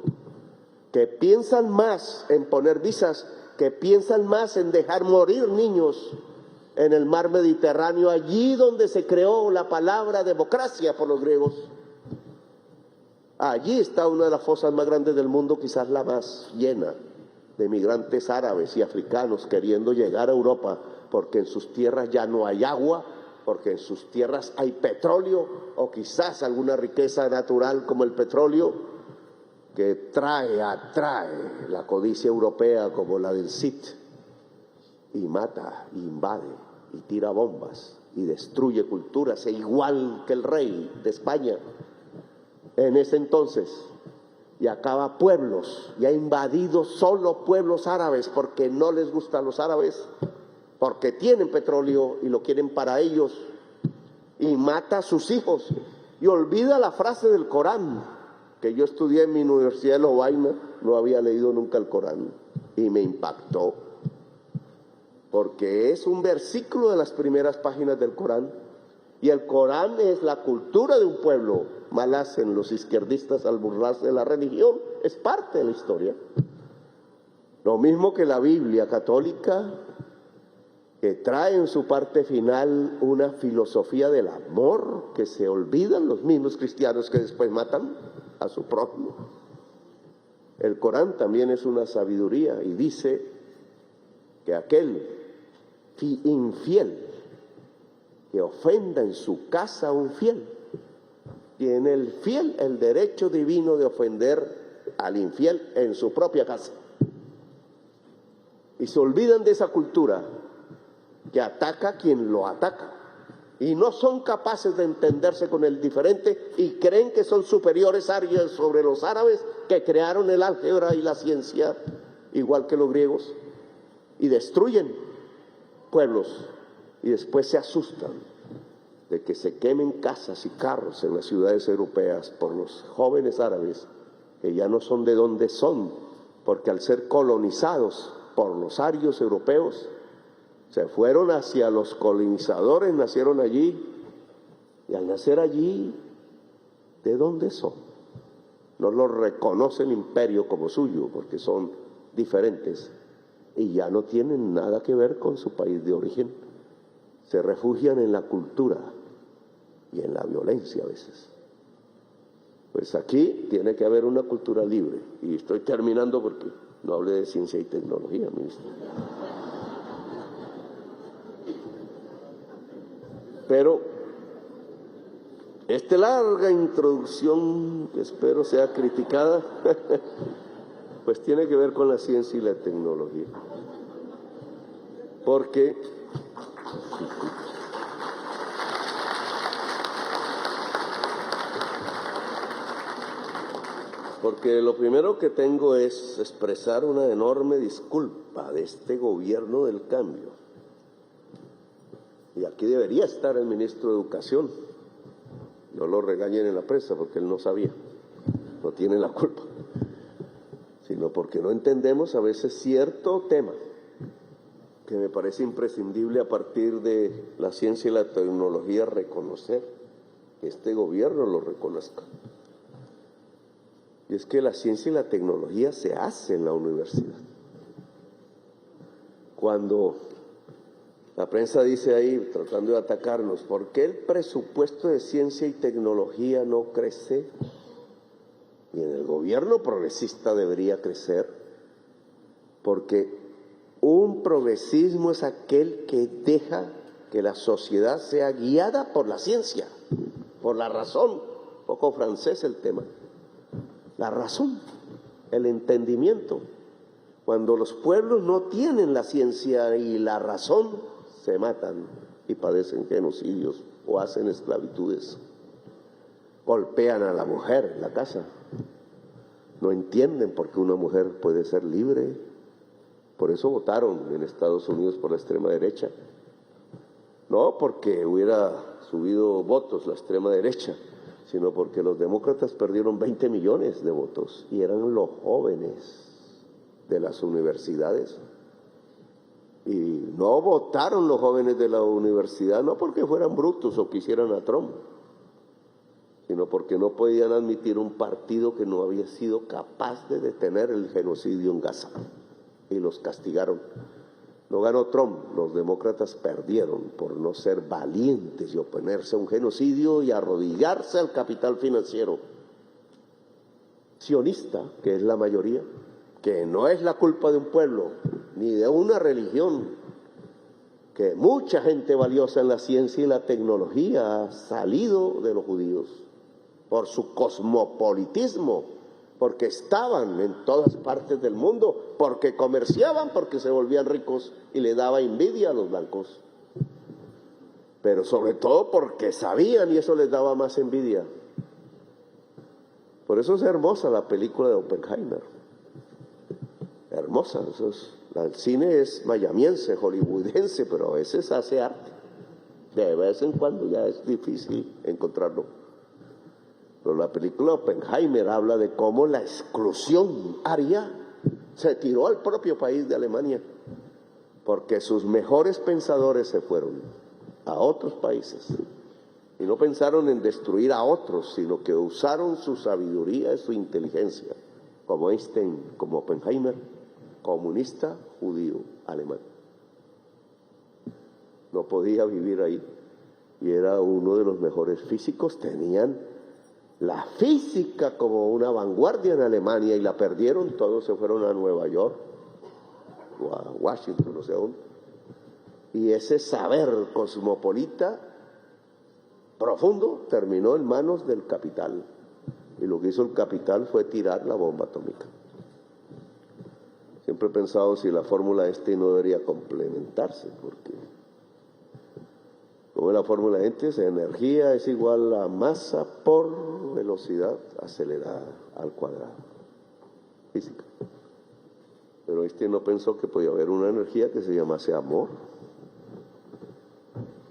que piensan más en poner visas, que piensan más en dejar morir niños en el mar Mediterráneo, allí donde se creó la palabra democracia por los griegos. Allí está una de las fosas más grandes del mundo, quizás la más llena de migrantes árabes y africanos queriendo llegar a Europa, porque en sus tierras ya no hay agua, porque en sus tierras hay petróleo o quizás alguna riqueza natural como el petróleo que atrae la codicia europea como la del Cid y mata, y invade y tira bombas y destruye culturas, e igual que el rey de España en ese entonces, y acaba pueblos, y ha invadido solo pueblos árabes porque no les gustan los árabes, porque tienen petróleo y lo quieren para ellos, y mata a sus hijos, y olvida la frase del Corán, que yo estudié en mi Universidad de Lovaina, no había leído nunca el Corán, y me impactó, porque es un versículo de las primeras páginas del Corán, y el Corán es la cultura de un pueblo. Mal hacen los izquierdistas al burlarse de la religión, es parte de la historia. Lo mismo que la Biblia católica, que trae en su parte final una filosofía del amor que se olvidan los mismos cristianos que después matan a su prójimo. El Corán también es una sabiduría y dice que aquel infiel que ofenda en su casa a un fiel, tiene el fiel el derecho divino de ofender al infiel en su propia casa. Y se olvidan de esa cultura que ataca a quien lo ataca. Y no son capaces de entenderse con el diferente y creen que son superiores sobre los árabes que crearon el álgebra y la ciencia, igual que los griegos, y destruyen pueblos y después se asustan de que se quemen casas y carros en las ciudades europeas por los jóvenes árabes que ya no son de donde son, porque al ser colonizados por los arios europeos, se fueron hacia los colonizadores, nacieron allí, y al nacer allí, ¿de dónde son? No los reconoce el imperio como suyo, porque son diferentes, y ya no tienen nada que ver con su país de origen. Se refugian en la cultura y en la violencia a veces. Pues aquí tiene que haber una cultura libre, y estoy terminando porque no hablé de ciencia y tecnología, ministro. Pero esta larga introducción, que espero sea criticada, pues tiene que ver con la ciencia y la tecnología. Porque lo primero que tengo es expresar una enorme disculpa de este gobierno del cambio. Y aquí debería estar el ministro de Educación. No lo regañen en la prensa porque él no sabía, no tiene la culpa, sino porque no entendemos a veces cierto tema que me parece imprescindible a partir de la ciencia y la tecnología reconocer, que este gobierno lo reconozca. Y es que la ciencia y la tecnología se hace en la universidad. Cuando la prensa dice ahí, tratando de atacarnos, ¿por qué el presupuesto de ciencia y tecnología no crece? Y en el gobierno progresista debería crecer, porque un progresismo es aquel que deja que la sociedad sea guiada por la ciencia, por la razón. Un poco francés el tema. La razón, el entendimiento. Cuando los pueblos no tienen la ciencia y la razón, se matan y padecen genocidios o hacen esclavitudes. Golpean a la mujer en la casa. No entienden por qué una mujer puede ser libre. Por eso votaron en Estados Unidos por la extrema derecha. No porque hubiera subido votos la extrema derecha, sino porque los demócratas perdieron 20 millones de votos y eran los jóvenes de las universidades. Y no votaron los jóvenes de la universidad, no porque fueran brutos o quisieran a Trump, sino porque no podían admitir un partido que no había sido capaz de detener el genocidio en Gaza. Y los castigaron. No ganó Trump, los demócratas perdieron por no ser valientes y oponerse a un genocidio y arrodillarse al capital financiero sionista, que es la mayoría, que no es la culpa de un pueblo ni de una religión, que mucha gente valiosa en la ciencia y la tecnología ha salido de los judíos por su cosmopolitismo, porque estaban en todas partes del mundo, porque comerciaban, porque se volvían ricos y le daba envidia a los blancos, pero sobre todo porque sabían y eso les daba más envidia. Por eso es hermosa la película de Oppenheimer, hermosa. El cine es mayamiense, hollywoodense, pero a veces hace arte, de vez en cuando ya es difícil encontrarlo. Pero la película Oppenheimer habla de cómo la exclusión aria se tiró al propio país de Alemania, porque sus mejores pensadores se fueron a otros países y no pensaron en destruir a otros, sino que usaron su sabiduría y su inteligencia, como Einstein, como Oppenheimer, comunista, judío, alemán. No podía vivir ahí y era uno de los mejores físicos, tenían la física como una vanguardia en Alemania y la perdieron, todos se fueron a Nueva York o a Washington, no sé dónde. Y ese saber cosmopolita profundo terminó en manos del capital. Y lo que hizo el capital fue tirar la bomba atómica. Siempre he pensado si la fórmula no debería complementarse, porque como es la fórmula energía es igual a masa por velocidad acelerada al cuadrado. Física. Pero no pensó que podía haber una energía que se llamase amor.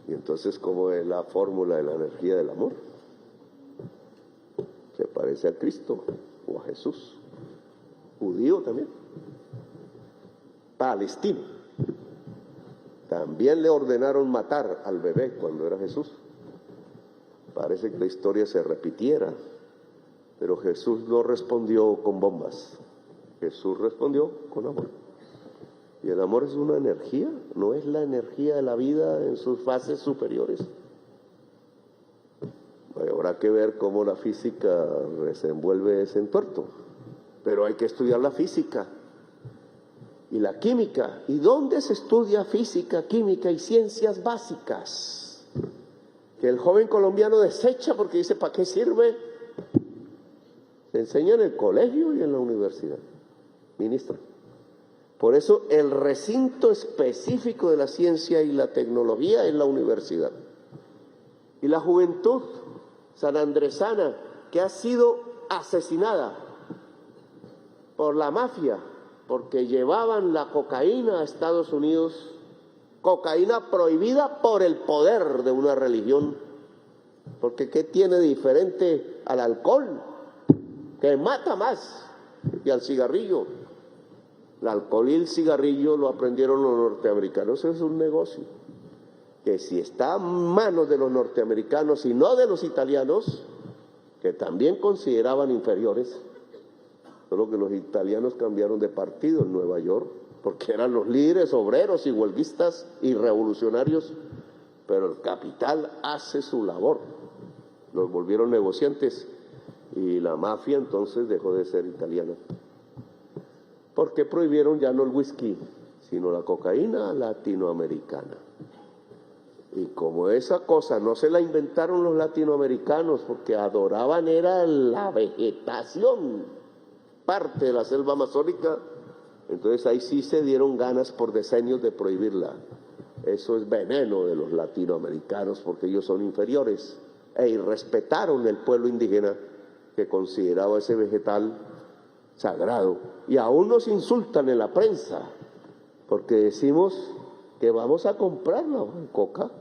Y entonces, ¿cómo es la fórmula de la energía del amor? Se parece a Cristo o a Jesús. Judío también. Palestino. También le ordenaron matar al bebé cuando era Jesús. Parece que la historia se repitiera, pero Jesús no respondió con bombas. Jesús respondió con amor. Y el amor es una energía, no es la energía de la vida en sus fases superiores. Habrá que ver cómo la física desenvuelve ese entuerto, pero hay que estudiar la física y la química. ¿Y dónde se estudia física, química y ciencias básicas? Que el joven colombiano desecha porque dice, ¿para qué sirve? Se enseña en el colegio y en la universidad. Ministro. Por eso el recinto específico de la ciencia y la tecnología es la universidad. Y la juventud sanandresana que ha sido asesinada por la mafia, porque llevaban la cocaína a Estados Unidos, cocaína prohibida por el poder de una religión, porque ¿qué tiene diferente al alcohol? Que mata más, y al cigarrillo. El alcohol y el cigarrillo lo aprendieron los norteamericanos, eso es un negocio. Que si está en manos de los norteamericanos y no de los italianos, que también consideraban inferiores, solo que los italianos cambiaron de partido en Nueva York, porque eran los líderes obreros y huelguistas y revolucionarios, pero el capital hace su labor, los volvieron negociantes y la mafia entonces dejó de ser italiana. Porque prohibieron ya no el whisky, sino la cocaína latinoamericana. Y como esa cosa no se la inventaron los latinoamericanos, porque adoraban era la vegetación, parte de la selva amazónica, entonces ahí sí se dieron ganas por decenios de prohibirla. Eso es veneno de los latinoamericanos, porque ellos son inferiores, e irrespetaron el pueblo indígena que consideraba ese vegetal sagrado. Y aún nos insultan en la prensa porque decimos que vamos a comprar la coca.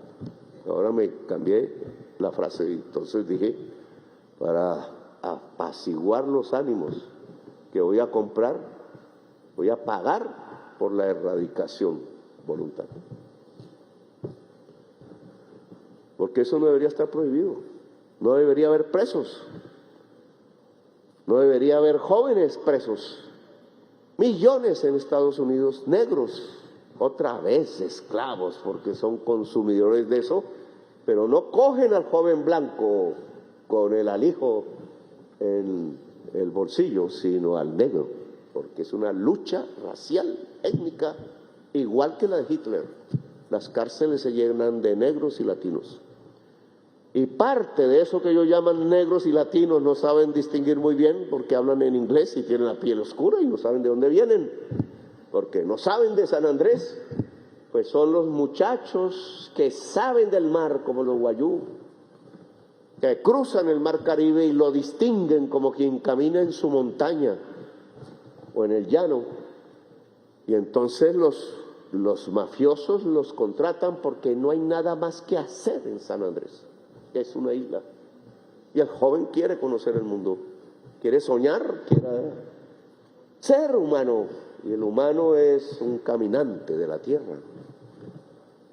Ahora me cambié la frase y entonces dije, para apaciguar los ánimos, que voy a comprar, voy a pagar por la erradicación voluntaria. Porque eso no debería estar prohibido, no debería haber presos. No debería haber jóvenes presos, millones en Estados Unidos, negros, otra vez esclavos, porque son consumidores de eso, pero no cogen al joven blanco con el alijo en el bolsillo, sino al negro, porque es una lucha racial, étnica, igual que la de Hitler. Las cárceles se llenan de negros y latinos. Y parte de eso que ellos llaman negros y latinos no saben distinguir muy bien porque hablan en inglés y tienen la piel oscura y no saben de dónde vienen, porque no saben de San Andrés, pues son los muchachos que saben del mar como los guayú, que cruzan el mar Caribe y lo distinguen como quien camina en su montaña o en el llano, y entonces los mafiosos los contratan porque no hay nada más que hacer en San Andrés. Es una isla, y el joven quiere conocer el mundo, quiere soñar, quiere ser humano, y el humano es un caminante de la tierra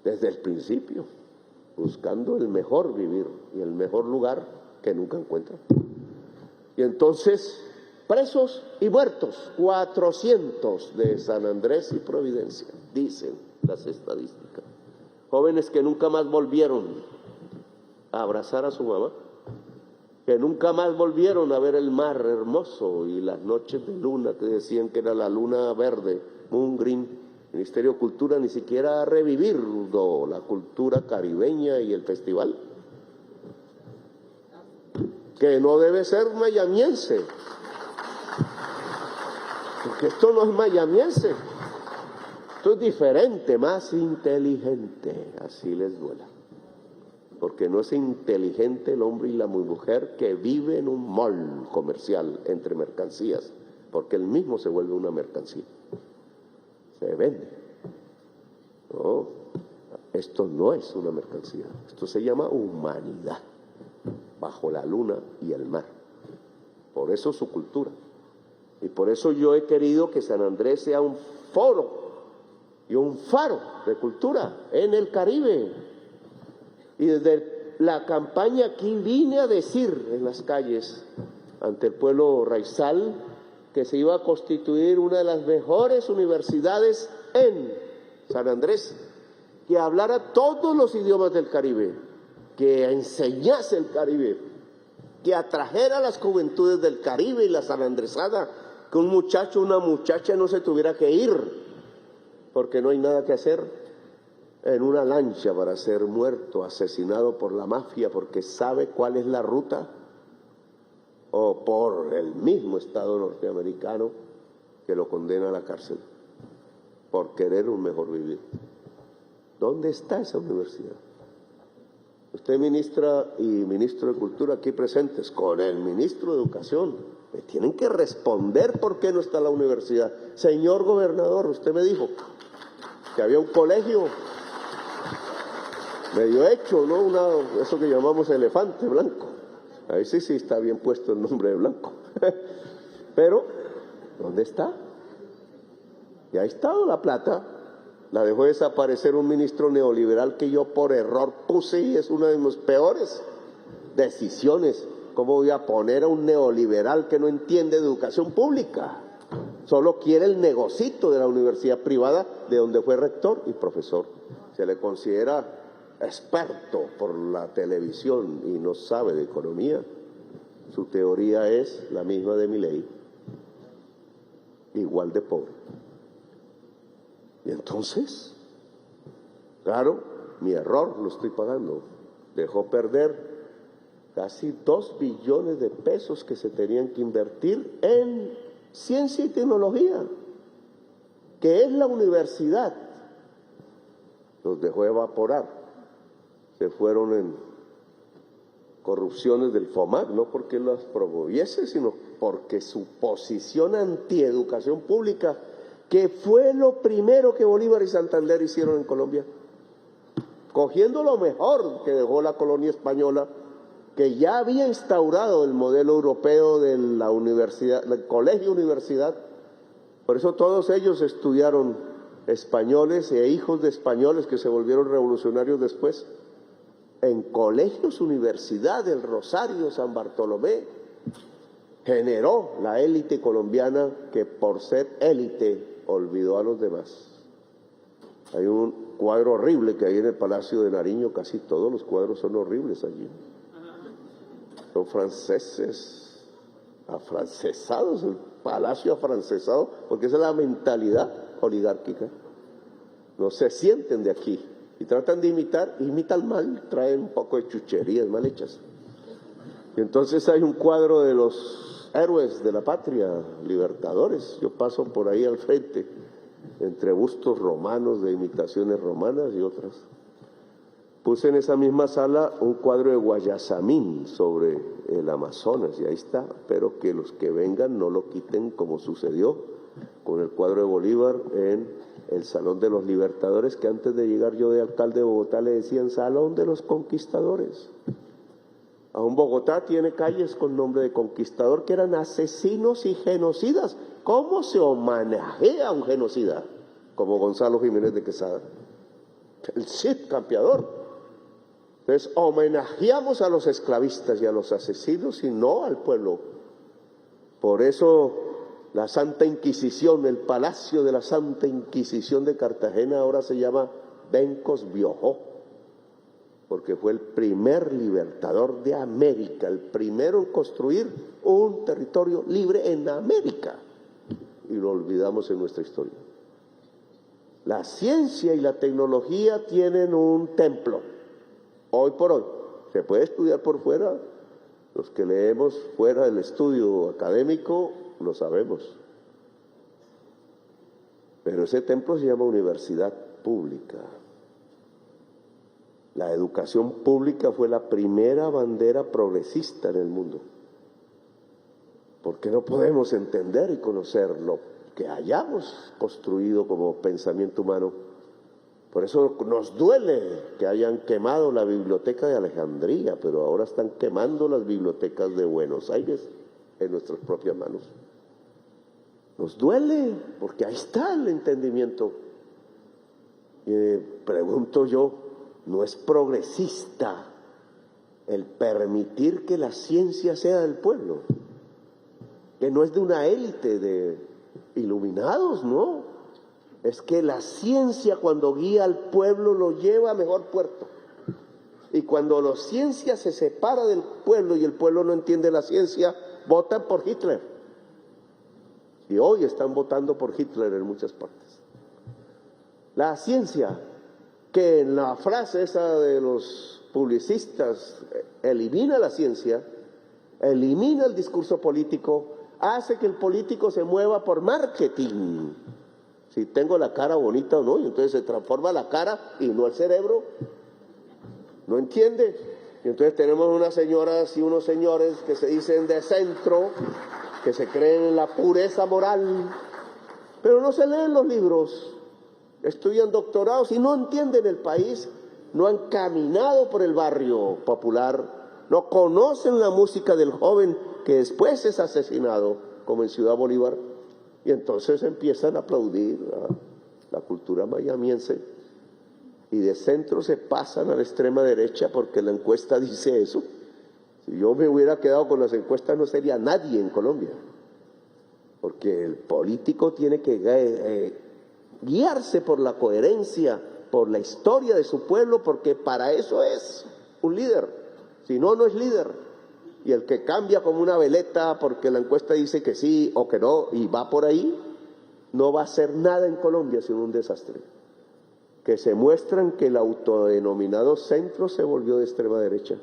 desde el principio, buscando el mejor vivir y el mejor lugar que nunca encuentra. Y entonces, presos y muertos, 400 de San Andrés y Providencia, dicen las estadísticas. Jóvenes que nunca más volvieron a abrazar a su mamá, que nunca más volvieron a ver el mar hermoso y las noches de luna que decían que era la luna verde, Moon Green. El Ministerio de Cultura ni siquiera ha revivido la cultura caribeña y el festival, que no debe ser mayamiense, porque esto no es mayamiense, esto es diferente, más inteligente, así les duela. Porque no es inteligente el hombre y la mujer que vive en un mall comercial entre mercancías, porque él mismo se vuelve una mercancía, se vende. No, esto no es una mercancía, esto se llama humanidad, bajo la luna y el mar. Por eso su cultura. Y por eso yo he querido que San Andrés sea un foro y un faro de cultura en el Caribe. Y desde la campaña aquí vine a decir en las calles, ante el pueblo raizal, que se iba a constituir una de las mejores universidades en San Andrés, que hablara todos los idiomas del Caribe, que enseñase el Caribe, que atrajera a las juventudes del Caribe y la sanandresada, que un muchacho o una muchacha no se tuviera que ir, porque no hay nada que hacer en una lancha para ser muerto, asesinado por la mafia porque sabe cuál es la ruta, o por el mismo Estado norteamericano que lo condena a la cárcel por querer un mejor vivir. ¿Dónde está esa universidad? Usted, ministra y ministro de Cultura aquí presentes, con el ministro de Educación, me tienen que responder por qué no está la universidad. Señor gobernador, usted me dijo que había un colegio medio hecho, ¿no? Eso que llamamos elefante blanco. Ahí sí está bien puesto el nombre de blanco. Pero, ¿dónde está? Y ahí está la plata. La dejó desaparecer un ministro neoliberal que yo por error puse, y es una de mis peores decisiones. ¿Cómo voy a poner a un neoliberal que no entiende de educación pública? Solo quiere el negocito de la universidad privada de donde fue rector y profesor. Se le considera experto por la televisión y no sabe de economía. Su teoría es la misma de Milei, igual de pobre. Y entonces, claro, mi error lo estoy pagando. Dejó perder casi 2 billones de pesos que se tenían que invertir en ciencia y tecnología, que es la universidad. Los dejó evaporar. Se fueron en corrupciones del FOMAC, no porque las promoviese, sino porque su posición antieducación pública, que fue lo primero que Bolívar y Santander hicieron en Colombia, cogiendo lo mejor que dejó la colonia española, que ya había instaurado el modelo europeo de la universidad, del colegio-universidad. Por eso todos ellos estudiaron, españoles e hijos de españoles que se volvieron revolucionarios después, en colegios, universidad del Rosario, San Bartolomé. Generó la élite colombiana que por ser élite olvidó a los demás. Hay un cuadro horrible que hay en el Palacio de Nariño, casi todos los cuadros son horribles allí. Son franceses, afrancesados, el palacio afrancesado, porque esa es la mentalidad oligárquica. No se sienten de aquí y tratan de imitan mal, traen un poco de chucherías mal hechas. Y entonces hay un cuadro de los héroes de la patria, libertadores. Yo paso por ahí al frente, entre bustos romanos, de imitaciones romanas y otras. Puse en esa misma sala un cuadro de Guayasamín sobre el Amazonas, y ahí está. Espero que los que vengan no lo quiten, como sucedió con el cuadro de Bolívar en el Salón de los Libertadores, que antes de llegar yo de alcalde de Bogotá le decían Salón de los Conquistadores. Aún Bogotá tiene calles con nombre de conquistador que eran asesinos y genocidas. ¿Cómo se homenajea a un genocida? Como Gonzalo Jiménez de Quesada, el Cid campeador. Entonces homenajeamos a los esclavistas y a los asesinos y no al pueblo. Por eso la Santa Inquisición, el Palacio de la Santa Inquisición de Cartagena ahora se llama Bencos Biojó. porque fue el primer libertador de América, el primero en construir un territorio libre en América, y lo olvidamos en nuestra historia. La ciencia y la tecnología tienen un templo, hoy por hoy. Se puede estudiar por fuera, los que leemos fuera del estudio académico lo sabemos. Pero ese templo se llama universidad pública. La educación pública fue la primera bandera progresista en el mundo. ¿Por qué no podemos entender y conocer lo que hayamos construido como pensamiento humano? Por eso nos duele que hayan quemado la biblioteca de Alejandría, pero ahora están quemando las bibliotecas de Buenos Aires en nuestras propias manos. Nos duele, porque ahí está el entendimiento. Pregunto yo, ¿no es progresista el permitir que la ciencia sea del pueblo? Que no es de una élite de iluminados, no. Es que la ciencia, cuando guía al pueblo, lo lleva a mejor puerto. Y cuando la ciencia se separa del pueblo y el pueblo no entiende la ciencia, votan por Hitler. Y hoy están votando por Hitler en muchas partes. La ciencia, que en la frase esa de los publicistas elimina la ciencia, elimina el discurso político, hace que el político se mueva por marketing. Si tengo la cara bonita o no, y entonces se transforma la cara y no el cerebro. ¿No entiende? Y entonces tenemos unas señoras y unos señores que se dicen de centro, que se creen en la pureza moral, pero no se leen los libros, estudian doctorados y no entienden el país, no han caminado por el barrio popular, no conocen la música del joven que después es asesinado, como en Ciudad Bolívar, y entonces empiezan a aplaudir a la cultura mayamiense, y de centro se pasan a la extrema derecha porque la encuesta dice eso. Si yo me hubiera quedado con las encuestas no sería nadie en Colombia, porque el político tiene que guiarse por la coherencia, por la historia de su pueblo, porque para eso es un líder, si no, no es líder. Y el que cambia como una veleta porque la encuesta dice que sí o que no y va por ahí, no va a hacer nada en Colombia sino un desastre. Que se muestran que el autodenominado centro se volvió de extrema derecha.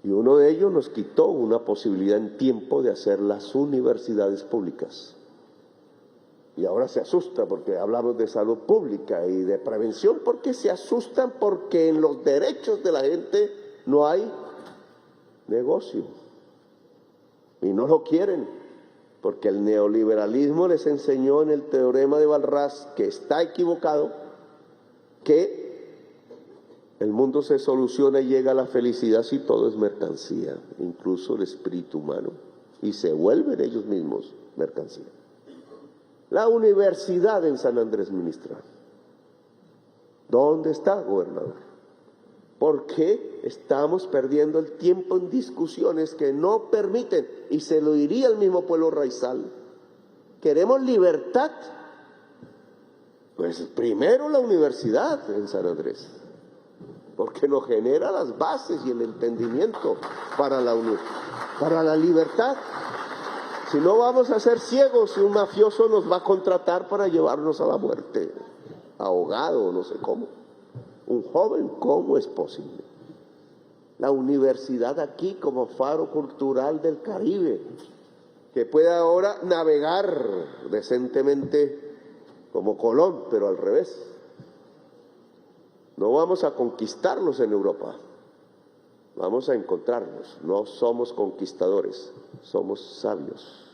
Y uno de ellos nos quitó una posibilidad en tiempo de hacer las universidades públicas. Y ahora se asusta porque hablamos de salud pública y de prevención, porque se asustan porque en los derechos de la gente no hay negocio. Y no lo quieren, porque el neoliberalismo les enseñó en el teorema de Walras, que está equivocado, que el mundo se soluciona y llega a la felicidad si todo es mercancía, incluso el espíritu humano, y se vuelven ellos mismos mercancía. La universidad en San Andrés, ministra, ¿dónde está, gobernador? ¿Por qué estamos perdiendo el tiempo en discusiones que no permiten? Y se lo diría al mismo pueblo raizal. ¿Queremos libertad? Pues primero la universidad en San Andrés, porque nos genera las bases y el entendimiento para la libertad. Si no, vamos a ser ciegos y un mafioso nos va a contratar para llevarnos a la muerte, ahogado, no sé cómo. Un joven, ¿cómo es posible? La universidad aquí como faro cultural del Caribe, que pueda ahora navegar decentemente como Colón, pero al revés. No vamos a conquistarlos en Europa, vamos a encontrarnos. No somos conquistadores, somos sabios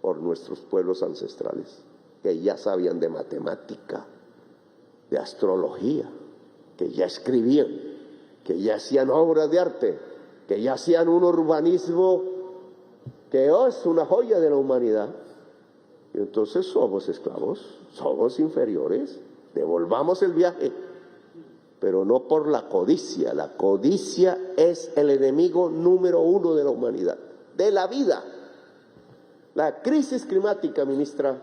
por nuestros pueblos ancestrales, que ya sabían de matemática, de astrología, que ya escribían, que ya hacían obras de arte, que ya hacían un urbanismo que es una joya de la humanidad. Y entonces somos esclavos, somos inferiores, devolvamos el viaje, pero no por la codicia. La codicia es el enemigo número uno de la humanidad, de la vida. La crisis climática, ministra,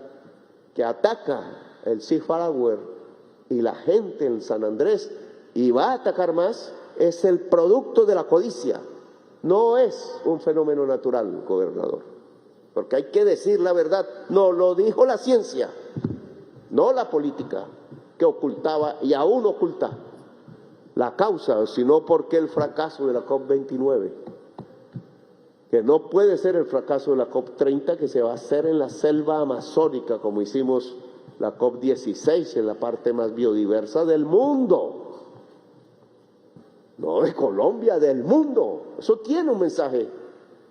que ataca el Sea Flower y la gente en San Andrés, y va a atacar más, es el producto de la codicia. No es un fenómeno natural, gobernador, porque hay que decir la verdad. No lo dijo la ciencia, no la política, que ocultaba y aún oculta la causa, sino porque el fracaso de la COP29, que no puede ser el fracaso de la COP30, que se va a hacer en la selva amazónica, como hicimos la COP16, en la parte más biodiversa del mundo. No de Colombia, del mundo. Eso tiene un mensaje,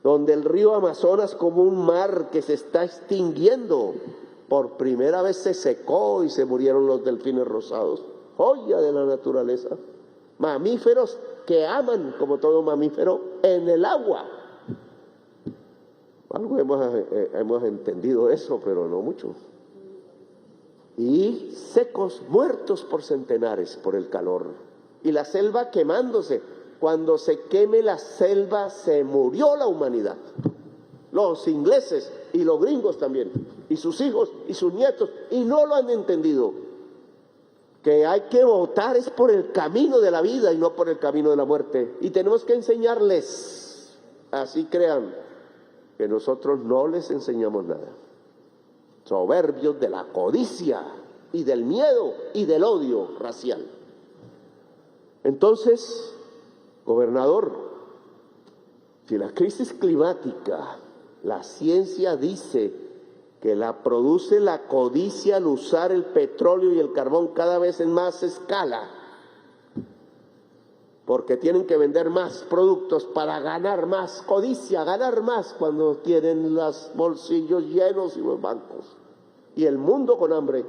donde el río Amazonas, como un mar que se está extinguiendo, por primera vez se secó y se murieron los delfines rosados, joya de la naturaleza, mamíferos que aman, como todo mamífero, en el agua. Algo hemos entendido eso, pero no mucho. Y secos, muertos por centenares por el calor. Y la selva quemándose. Cuando se queme la selva, se murió la humanidad. Los ingleses y los gringos también, y sus hijos y sus nietos, y no lo han entendido. Que hay que votar es por el camino de la vida y no por el camino de la muerte. Y tenemos que enseñarles, así crean, que nosotros no les enseñamos nada. Soberbios de la codicia y del miedo y del odio racial. Entonces, gobernador, si la crisis climática, la ciencia dice que la produce la codicia al usar el petróleo y el carbón cada vez en más escala, porque tienen que vender más productos para ganar más, codicia, ganar más cuando tienen los bolsillos llenos y los bancos, y el mundo con hambre,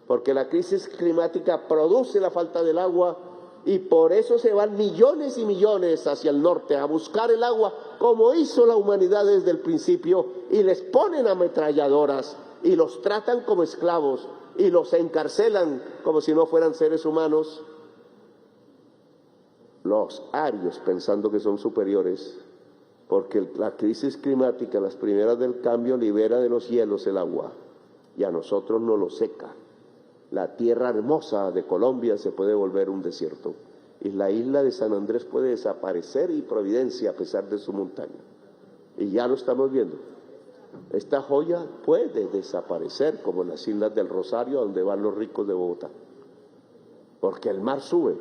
porque la crisis climática produce la falta del agua. Y por eso se van millones y millones hacia el norte a buscar el agua, como hizo la humanidad desde el principio, y les ponen ametralladoras y los tratan como esclavos y los encarcelan como si no fueran seres humanos. Los arios, pensando que son superiores, porque la crisis climática, las primeras del cambio, libera de los hielos el agua y a nosotros no lo seca. La tierra hermosa de Colombia se puede volver un desierto. Y la isla de San Andrés puede desaparecer y Providencia a pesar de su montaña. Y ya lo estamos viendo. Esta joya puede desaparecer como en las islas del Rosario, donde van los ricos de Bogotá. Porque el mar sube,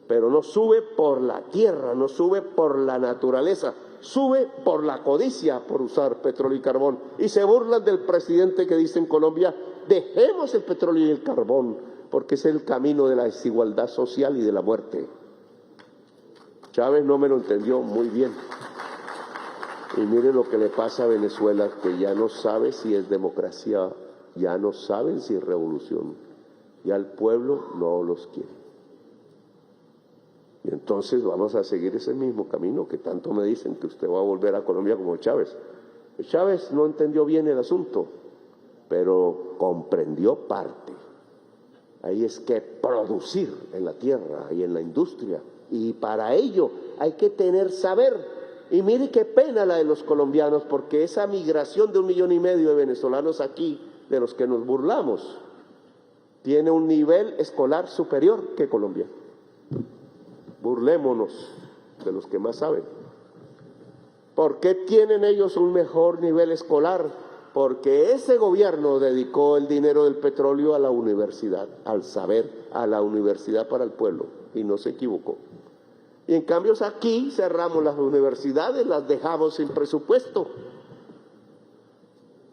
pero no sube por la tierra, no sube por la naturaleza, sube por la codicia por usar petróleo y carbón. Y se burlan del presidente que dice en Colombia: dejemos el petróleo y el carbón, porque es el camino de la desigualdad social y de la muerte. Chávez no me lo entendió muy bien. Y mire lo que le pasa a Venezuela, que ya no sabe si es democracia, ya no saben si es revolución. Ya el pueblo no los quiere. Y entonces vamos a seguir ese mismo camino que tanto me dicen que usted va a volver a Colombia como Chávez. Chávez no entendió bien el asunto, pero comprendió parte. Ahí es que producir en la tierra y en la industria, y para ello hay que tener saber. Y mire qué pena la de los colombianos, porque esa migración de 1,5 millones de venezolanos aquí, de los que nos burlamos, tiene un nivel escolar superior que Colombia. Burlémonos de los que más saben. ¿Por qué tienen ellos un mejor nivel escolar? Porque ese gobierno dedicó el dinero del petróleo a la universidad, al saber, a la universidad para el pueblo, y no se equivocó. Y en cambio aquí cerramos las universidades, las dejamos sin presupuesto.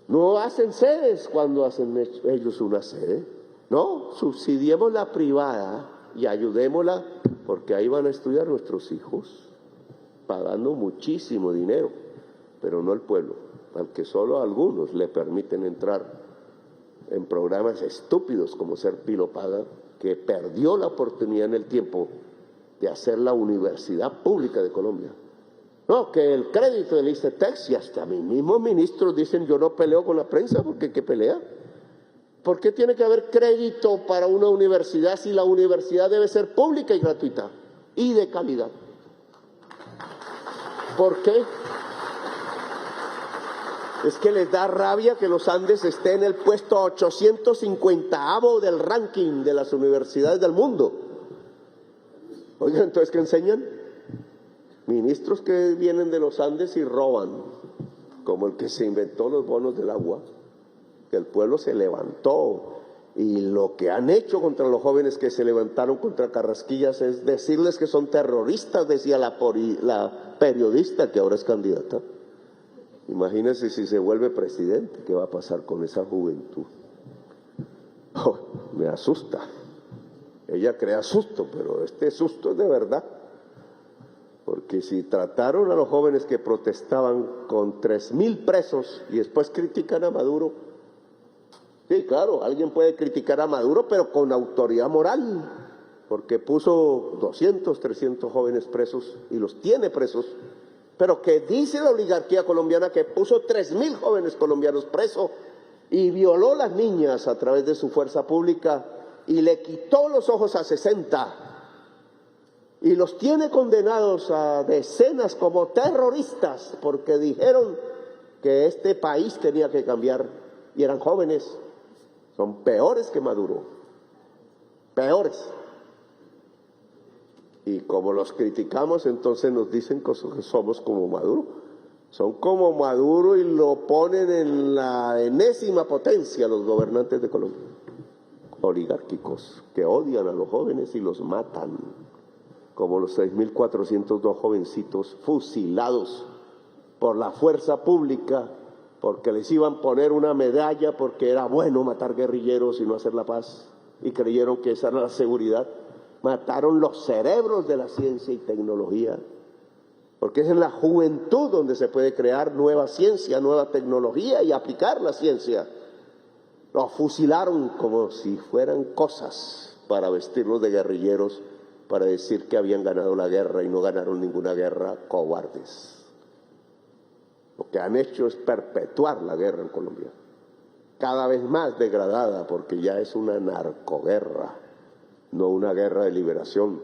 No hacen sedes cuando hacen ellos una sede. No, subsidiemos la privada y ayudémosla, porque ahí van a estudiar nuestros hijos, pagando muchísimo dinero, pero no el pueblo, al que solo a algunos le permiten entrar en programas estúpidos como Ser Pilopaga, que perdió la oportunidad en el tiempo de hacer la universidad pública de Colombia. No, que el crédito del ICETEX, y hasta mis mismos ministros dicen: yo no peleo con la prensa, porque ¿qué pelea? ¿Por qué tiene que haber crédito para una universidad si la universidad debe ser pública y gratuita y de calidad? ¿Por qué? Es que les da rabia que los Andes esté en el puesto 850º del ranking de las universidades del mundo. Oigan, entonces, ¿qué enseñan? Ministros que vienen de los Andes y roban, como el que se inventó los bonos del agua, que el pueblo se levantó. Y lo que han hecho contra los jóvenes que se levantaron contra Carrasquillas es decirles que son terroristas, decía la periodista que ahora es candidata. Imagínense si se vuelve presidente, ¿qué va a pasar con esa juventud? Oh, me asusta. Ella crea susto, pero este susto es de verdad. Porque si trataron a los jóvenes que protestaban con 3.000 presos y después critican a Maduro, sí, claro, alguien puede criticar a Maduro, pero con autoridad moral, porque puso 200, 300 jóvenes presos y los tiene presos, pero que dice la oligarquía colombiana que puso 3.000 jóvenes colombianos presos y violó a las niñas a través de su fuerza pública y le quitó los ojos a 60 y los tiene condenados a decenas como terroristas porque dijeron que este país tenía que cambiar y eran jóvenes. Son peores que Maduro, peores. Y como los criticamos, entonces nos dicen que somos como Maduro. Son como Maduro y lo ponen en la enésima potencia los gobernantes de Colombia. Oligárquicos, que odian a los jóvenes y los matan. Como los 6.402 jovencitos fusilados por la fuerza pública, porque les iban a poner una medalla porque era bueno matar guerrilleros y no hacer la paz, y creyeron que esa era la seguridad. Mataron los cerebros de la ciencia y tecnología, porque es en la juventud donde se puede crear nueva ciencia, nueva tecnología y aplicar la ciencia. Los fusilaron como si fueran cosas para vestirlos de guerrilleros, para decir que habían ganado la guerra y no ganaron ninguna guerra, cobardes. Lo que han hecho es perpetuar la guerra en Colombia, cada vez más degradada, porque ya es una narcoguerra, no una guerra de liberación,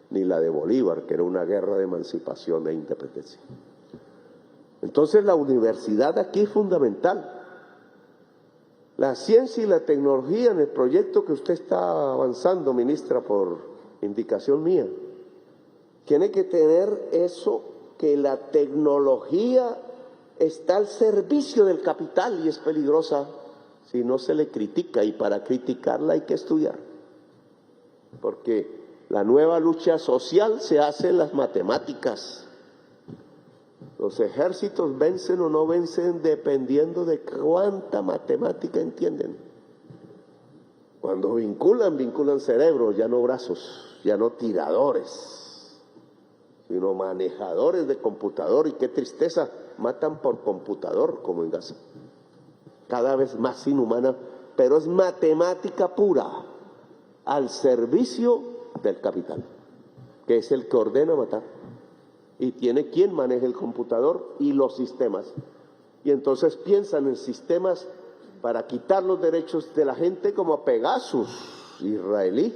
ni la de Bolívar, que era una guerra de emancipación e independencia. Entonces la universidad aquí es fundamental. La ciencia y la tecnología en el proyecto que usted está avanzando, ministra, por indicación mía, tiene que tener eso, que la tecnología está al servicio del capital y es peligrosa si no se le critica, y para criticarla hay que estudiar, porque la nueva lucha social se hace en las matemáticas. Los ejércitos vencen o no vencen dependiendo de cuánta matemática entienden. Cuando vinculan cerebros, ya no brazos, ya no tiradores, sino manejadores de computador. Y qué tristeza, matan por computador como en Gaza. Cada vez más inhumana, pero es matemática pura, al servicio del capital, que es el que ordena matar. Y tiene quien maneje el computador y los sistemas. Y entonces piensan en sistemas para quitar los derechos de la gente, como Pegasus, israelí,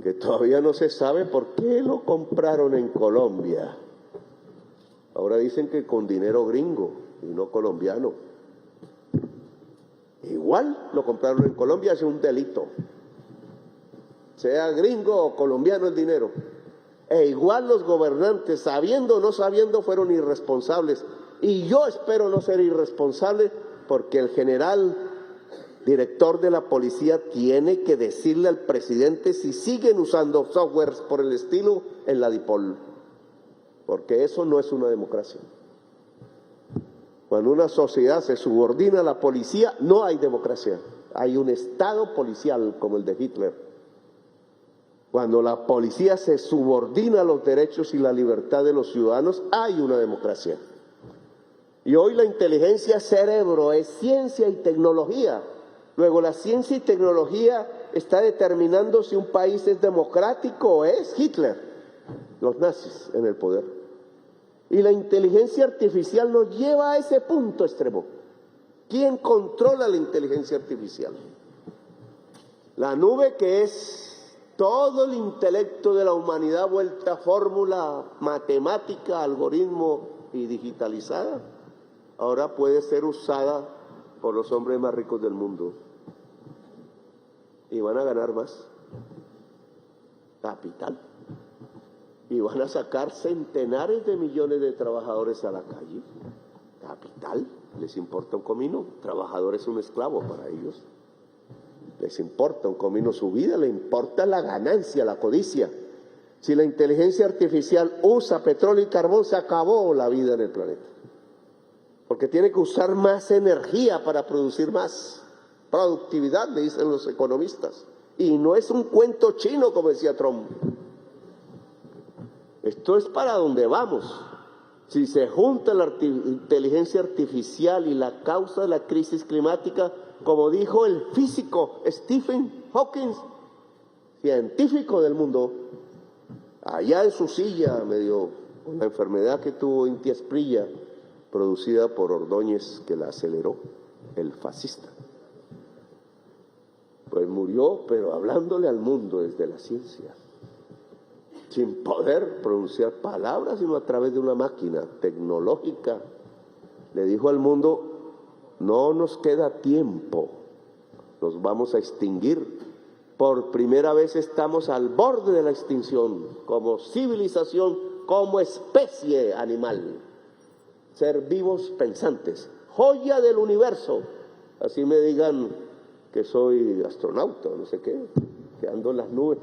que todavía no se sabe por qué lo compraron en Colombia. Ahora dicen que con dinero gringo y no colombiano. Igual lo compraron en Colombia, es un delito. Sea gringo o colombiano el dinero. E igual los gobernantes, sabiendo o no sabiendo, fueron irresponsables. Y yo espero no ser irresponsable, porque el general director de la policía tiene que decirle al presidente si siguen usando softwares por el estilo en la DIPOL, porque eso no es una democracia. Cuando una sociedad se subordina a la policía, no hay democracia, hay un estado policial como el de Hitler. Cuando la policía se subordina a los derechos y la libertad de los ciudadanos, hay una democracia. Y hoy la inteligencia cerebro es ciencia y tecnología. Luego la ciencia y tecnología está determinando si un país es democrático o es Hitler, los nazis en el poder. Y la inteligencia artificial nos lleva a ese punto extremo. ¿Quién controla la inteligencia artificial? La nube, que es todo el intelecto de la humanidad vuelta fórmula matemática, algoritmo y digitalizada, ahora puede ser usada por los hombres más ricos del mundo. Y van a ganar más capital. y van a sacar centenares de millones de trabajadores a la calle. Capital, les importa un comino, trabajador es un esclavo para ellos. Les importa un comino su vida, le importa la ganancia, la codicia. Si la inteligencia artificial usa petróleo y carbón, se acabó la vida en el planeta. Porque tiene que usar más energía para producir más. Productividad, le dicen los economistas. Y no es un cuento chino, como decía Trump. Esto es para donde vamos. Si se junta la inteligencia artificial y la causa de la crisis climática, como dijo el físico Stephen Hawking, científico del mundo, allá en su silla, medio con la enfermedad que tuvo Inti Asprilla, producida por Ordóñez, que la aceleró, el fascista. Pues murió, pero hablándole al mundo desde la ciencia, sin poder pronunciar palabras, sino a través de una máquina tecnológica. Le dijo al mundo: no nos queda tiempo, nos vamos a extinguir. Por primera vez estamos al borde de la extinción, como civilización, como especie animal. Ser vivos pensantes, joya del universo. Así me digan que soy astronauta, no sé qué, que ando en las nubes,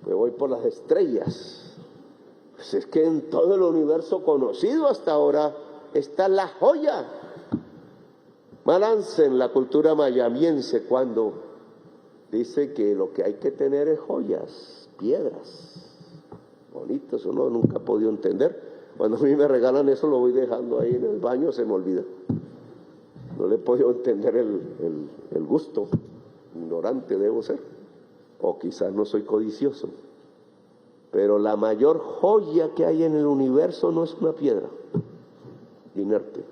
que voy por las estrellas. Pues es que en todo el universo conocido hasta ahora está la joya. Balance en la cultura mayamiense cuando dice que lo que hay que tener es joyas, piedras, bonitas. Uno nunca ha podido entender. Cuando a mí me regalan eso, lo voy dejando ahí en el baño, se me olvida. No le he podido entender el gusto. Ignorante debo ser. O quizás no soy codicioso. Pero la mayor joya que hay en el universo no es una piedra inerte.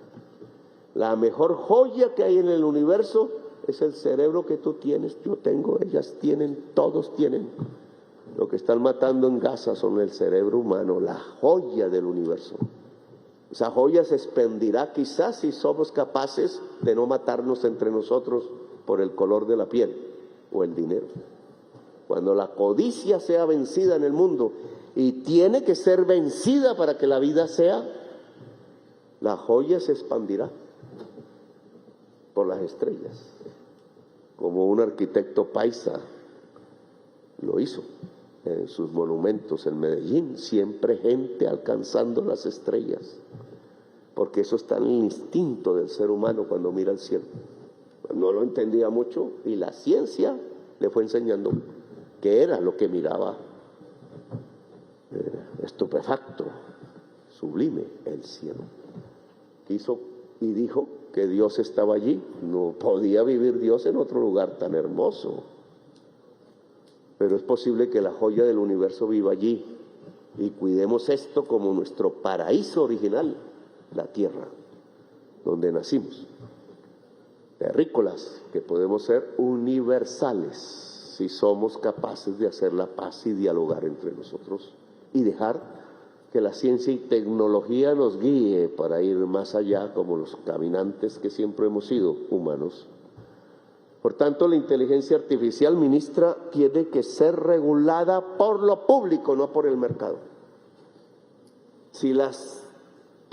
La mejor joya que hay en el universo es el cerebro que tú tienes, yo tengo, ellas tienen, todos tienen. Lo que están matando en Gaza son el cerebro humano, la joya del universo. Esa joya se expendirá quizás si somos capaces de no matarnos entre nosotros por el color de la piel o el dinero. Cuando la codicia sea vencida en el mundo, y tiene que ser vencida para que la vida sea, la joya se expandirá por las estrellas, como un arquitecto paisa lo hizo en sus monumentos en Medellín, siempre gente alcanzando las estrellas, porque eso está en el instinto del ser humano cuando mira al cielo. No lo entendía mucho y la ciencia le fue enseñando que era lo que miraba, estupefacto, sublime, el cielo. Quiso y dijo que Dios estaba allí. No podía vivir Dios en otro lugar tan hermoso. Pero es posible que la joya del universo viva allí, y cuidemos esto como nuestro paraíso original, la tierra, donde nacimos. Terrícolas, que podemos ser universales si somos capaces de hacer la paz y dialogar entre nosotros y dejar que la ciencia y tecnología nos guíe para ir más allá como los caminantes que siempre hemos sido, humanos. Por tanto, la inteligencia artificial, ministra, tiene que ser regulada por lo público, no por el mercado. Si la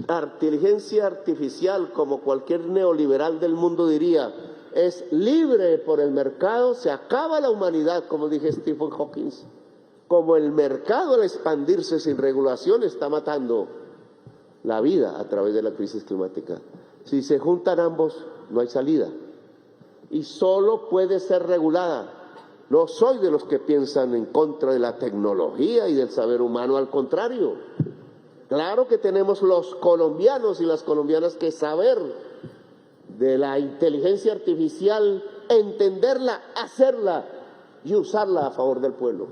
inteligencia artificial, como cualquier neoliberal del mundo diría, es libre por el mercado, se acaba la humanidad, como dije Stephen Hawking. Como el mercado, al expandirse sin regulación, está matando la vida a través de la crisis climática. Si se juntan ambos, no hay salida. Y solo puede ser regulada. No soy de los que piensan en contra de la tecnología y del saber humano, al contrario. Claro que tenemos los colombianos y las colombianas que saber de la inteligencia artificial, entenderla, hacerla y usarla a favor del pueblo,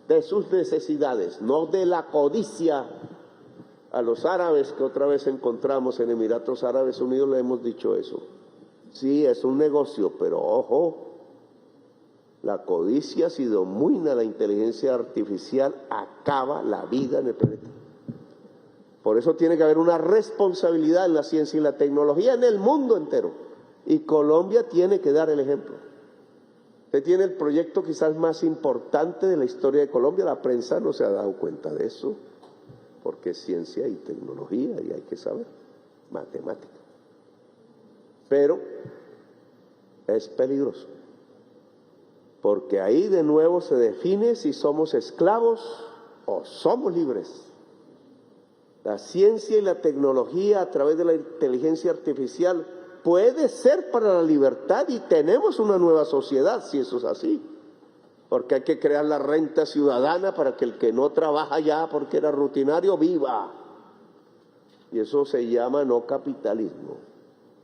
de sus necesidades, no de la codicia. A los árabes que otra vez encontramos en Emiratos Árabes Unidos le hemos dicho eso. Sí, es un negocio, pero ojo, la codicia, si domina la inteligencia artificial, acaba la vida en el planeta. Por eso tiene que haber una responsabilidad en la ciencia y la tecnología en el mundo entero. Y Colombia tiene que dar el ejemplo. Usted tiene el proyecto quizás más importante de la historia de Colombia. La prensa no se ha dado cuenta de eso, porque es ciencia y tecnología y hay que saber, matemática. Pero es peligroso, porque ahí de nuevo se define si somos esclavos o somos libres. La ciencia y la tecnología a través de la inteligencia artificial puede ser para la libertad y tenemos una nueva sociedad si eso es así. Porque hay que crear la renta ciudadana para que el que no trabaja ya porque era rutinario viva. Y eso se llama no capitalismo.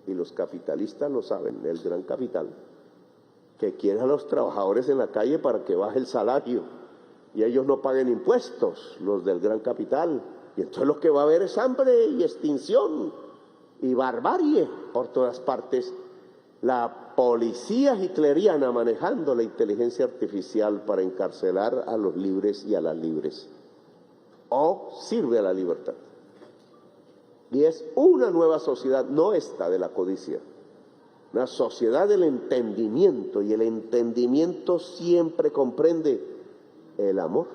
Y los capitalistas lo saben, el gran capital, que quiere a los trabajadores en la calle para que baje el salario y ellos no paguen impuestos, los del gran capital. Y entonces lo que va a haber es hambre y extinción y barbarie por todas partes. La policía hitleriana manejando la inteligencia artificial para encarcelar a los libres y a las libres. O sirve a la libertad. Y es una nueva sociedad, no esta de la codicia. Una sociedad del entendimiento, y el entendimiento siempre comprende el amor,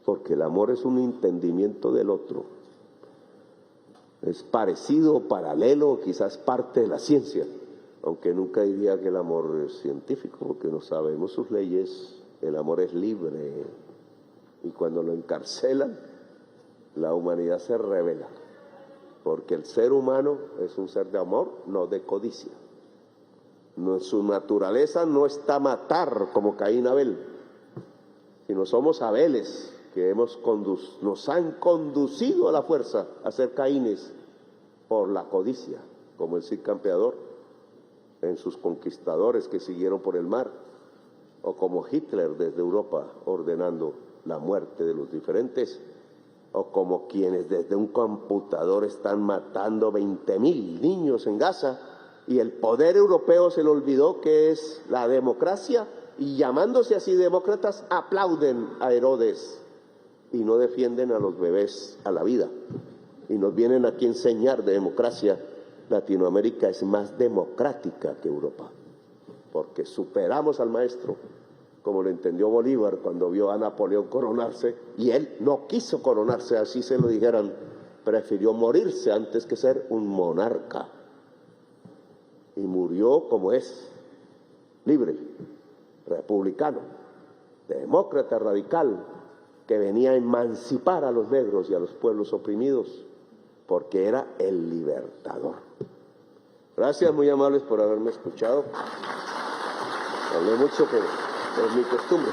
porque el amor es un entendimiento del otro. Es parecido, paralelo, quizás parte de la ciencia, aunque nunca diría que el amor es científico, porque no sabemos sus leyes. El amor es libre, y cuando lo encarcelan, la humanidad se revela, porque el ser humano es un ser de amor, no de codicia. No, su naturaleza no está matar como Caín Abel, sino somos Abeles que nos han conducido a la fuerza a ser Caínes por la codicia, como el Cid Campeador en sus conquistadores que siguieron por el mar, o como Hitler desde Europa ordenando la muerte de los diferentes, o como quienes desde un computador están matando 20.000 niños en Gaza, y el poder europeo se le olvidó que es la democracia, y llamándose así demócratas aplauden a Herodes y no defienden a los bebés a la vida, y nos vienen aquí a enseñar de democracia. Latinoamérica es más democrática que Europa, porque superamos al maestro, como lo entendió Bolívar cuando vio a Napoleón coronarse, y él no quiso coronarse, así se lo dijeran, prefirió morirse antes que ser un monarca, y murió como es, libre, republicano, demócrata radical, que venía a emancipar a los negros y a los pueblos oprimidos, porque era el libertador. Gracias, muy amables, por haberme escuchado. Hablé mucho, pero es mi costumbre.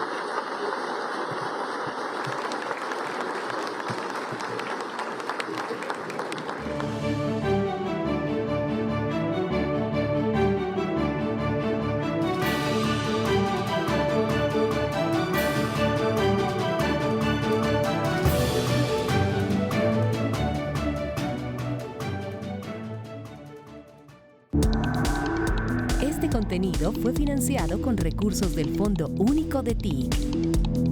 Este contenido fue financiado con recursos del Fondo Único de TIC.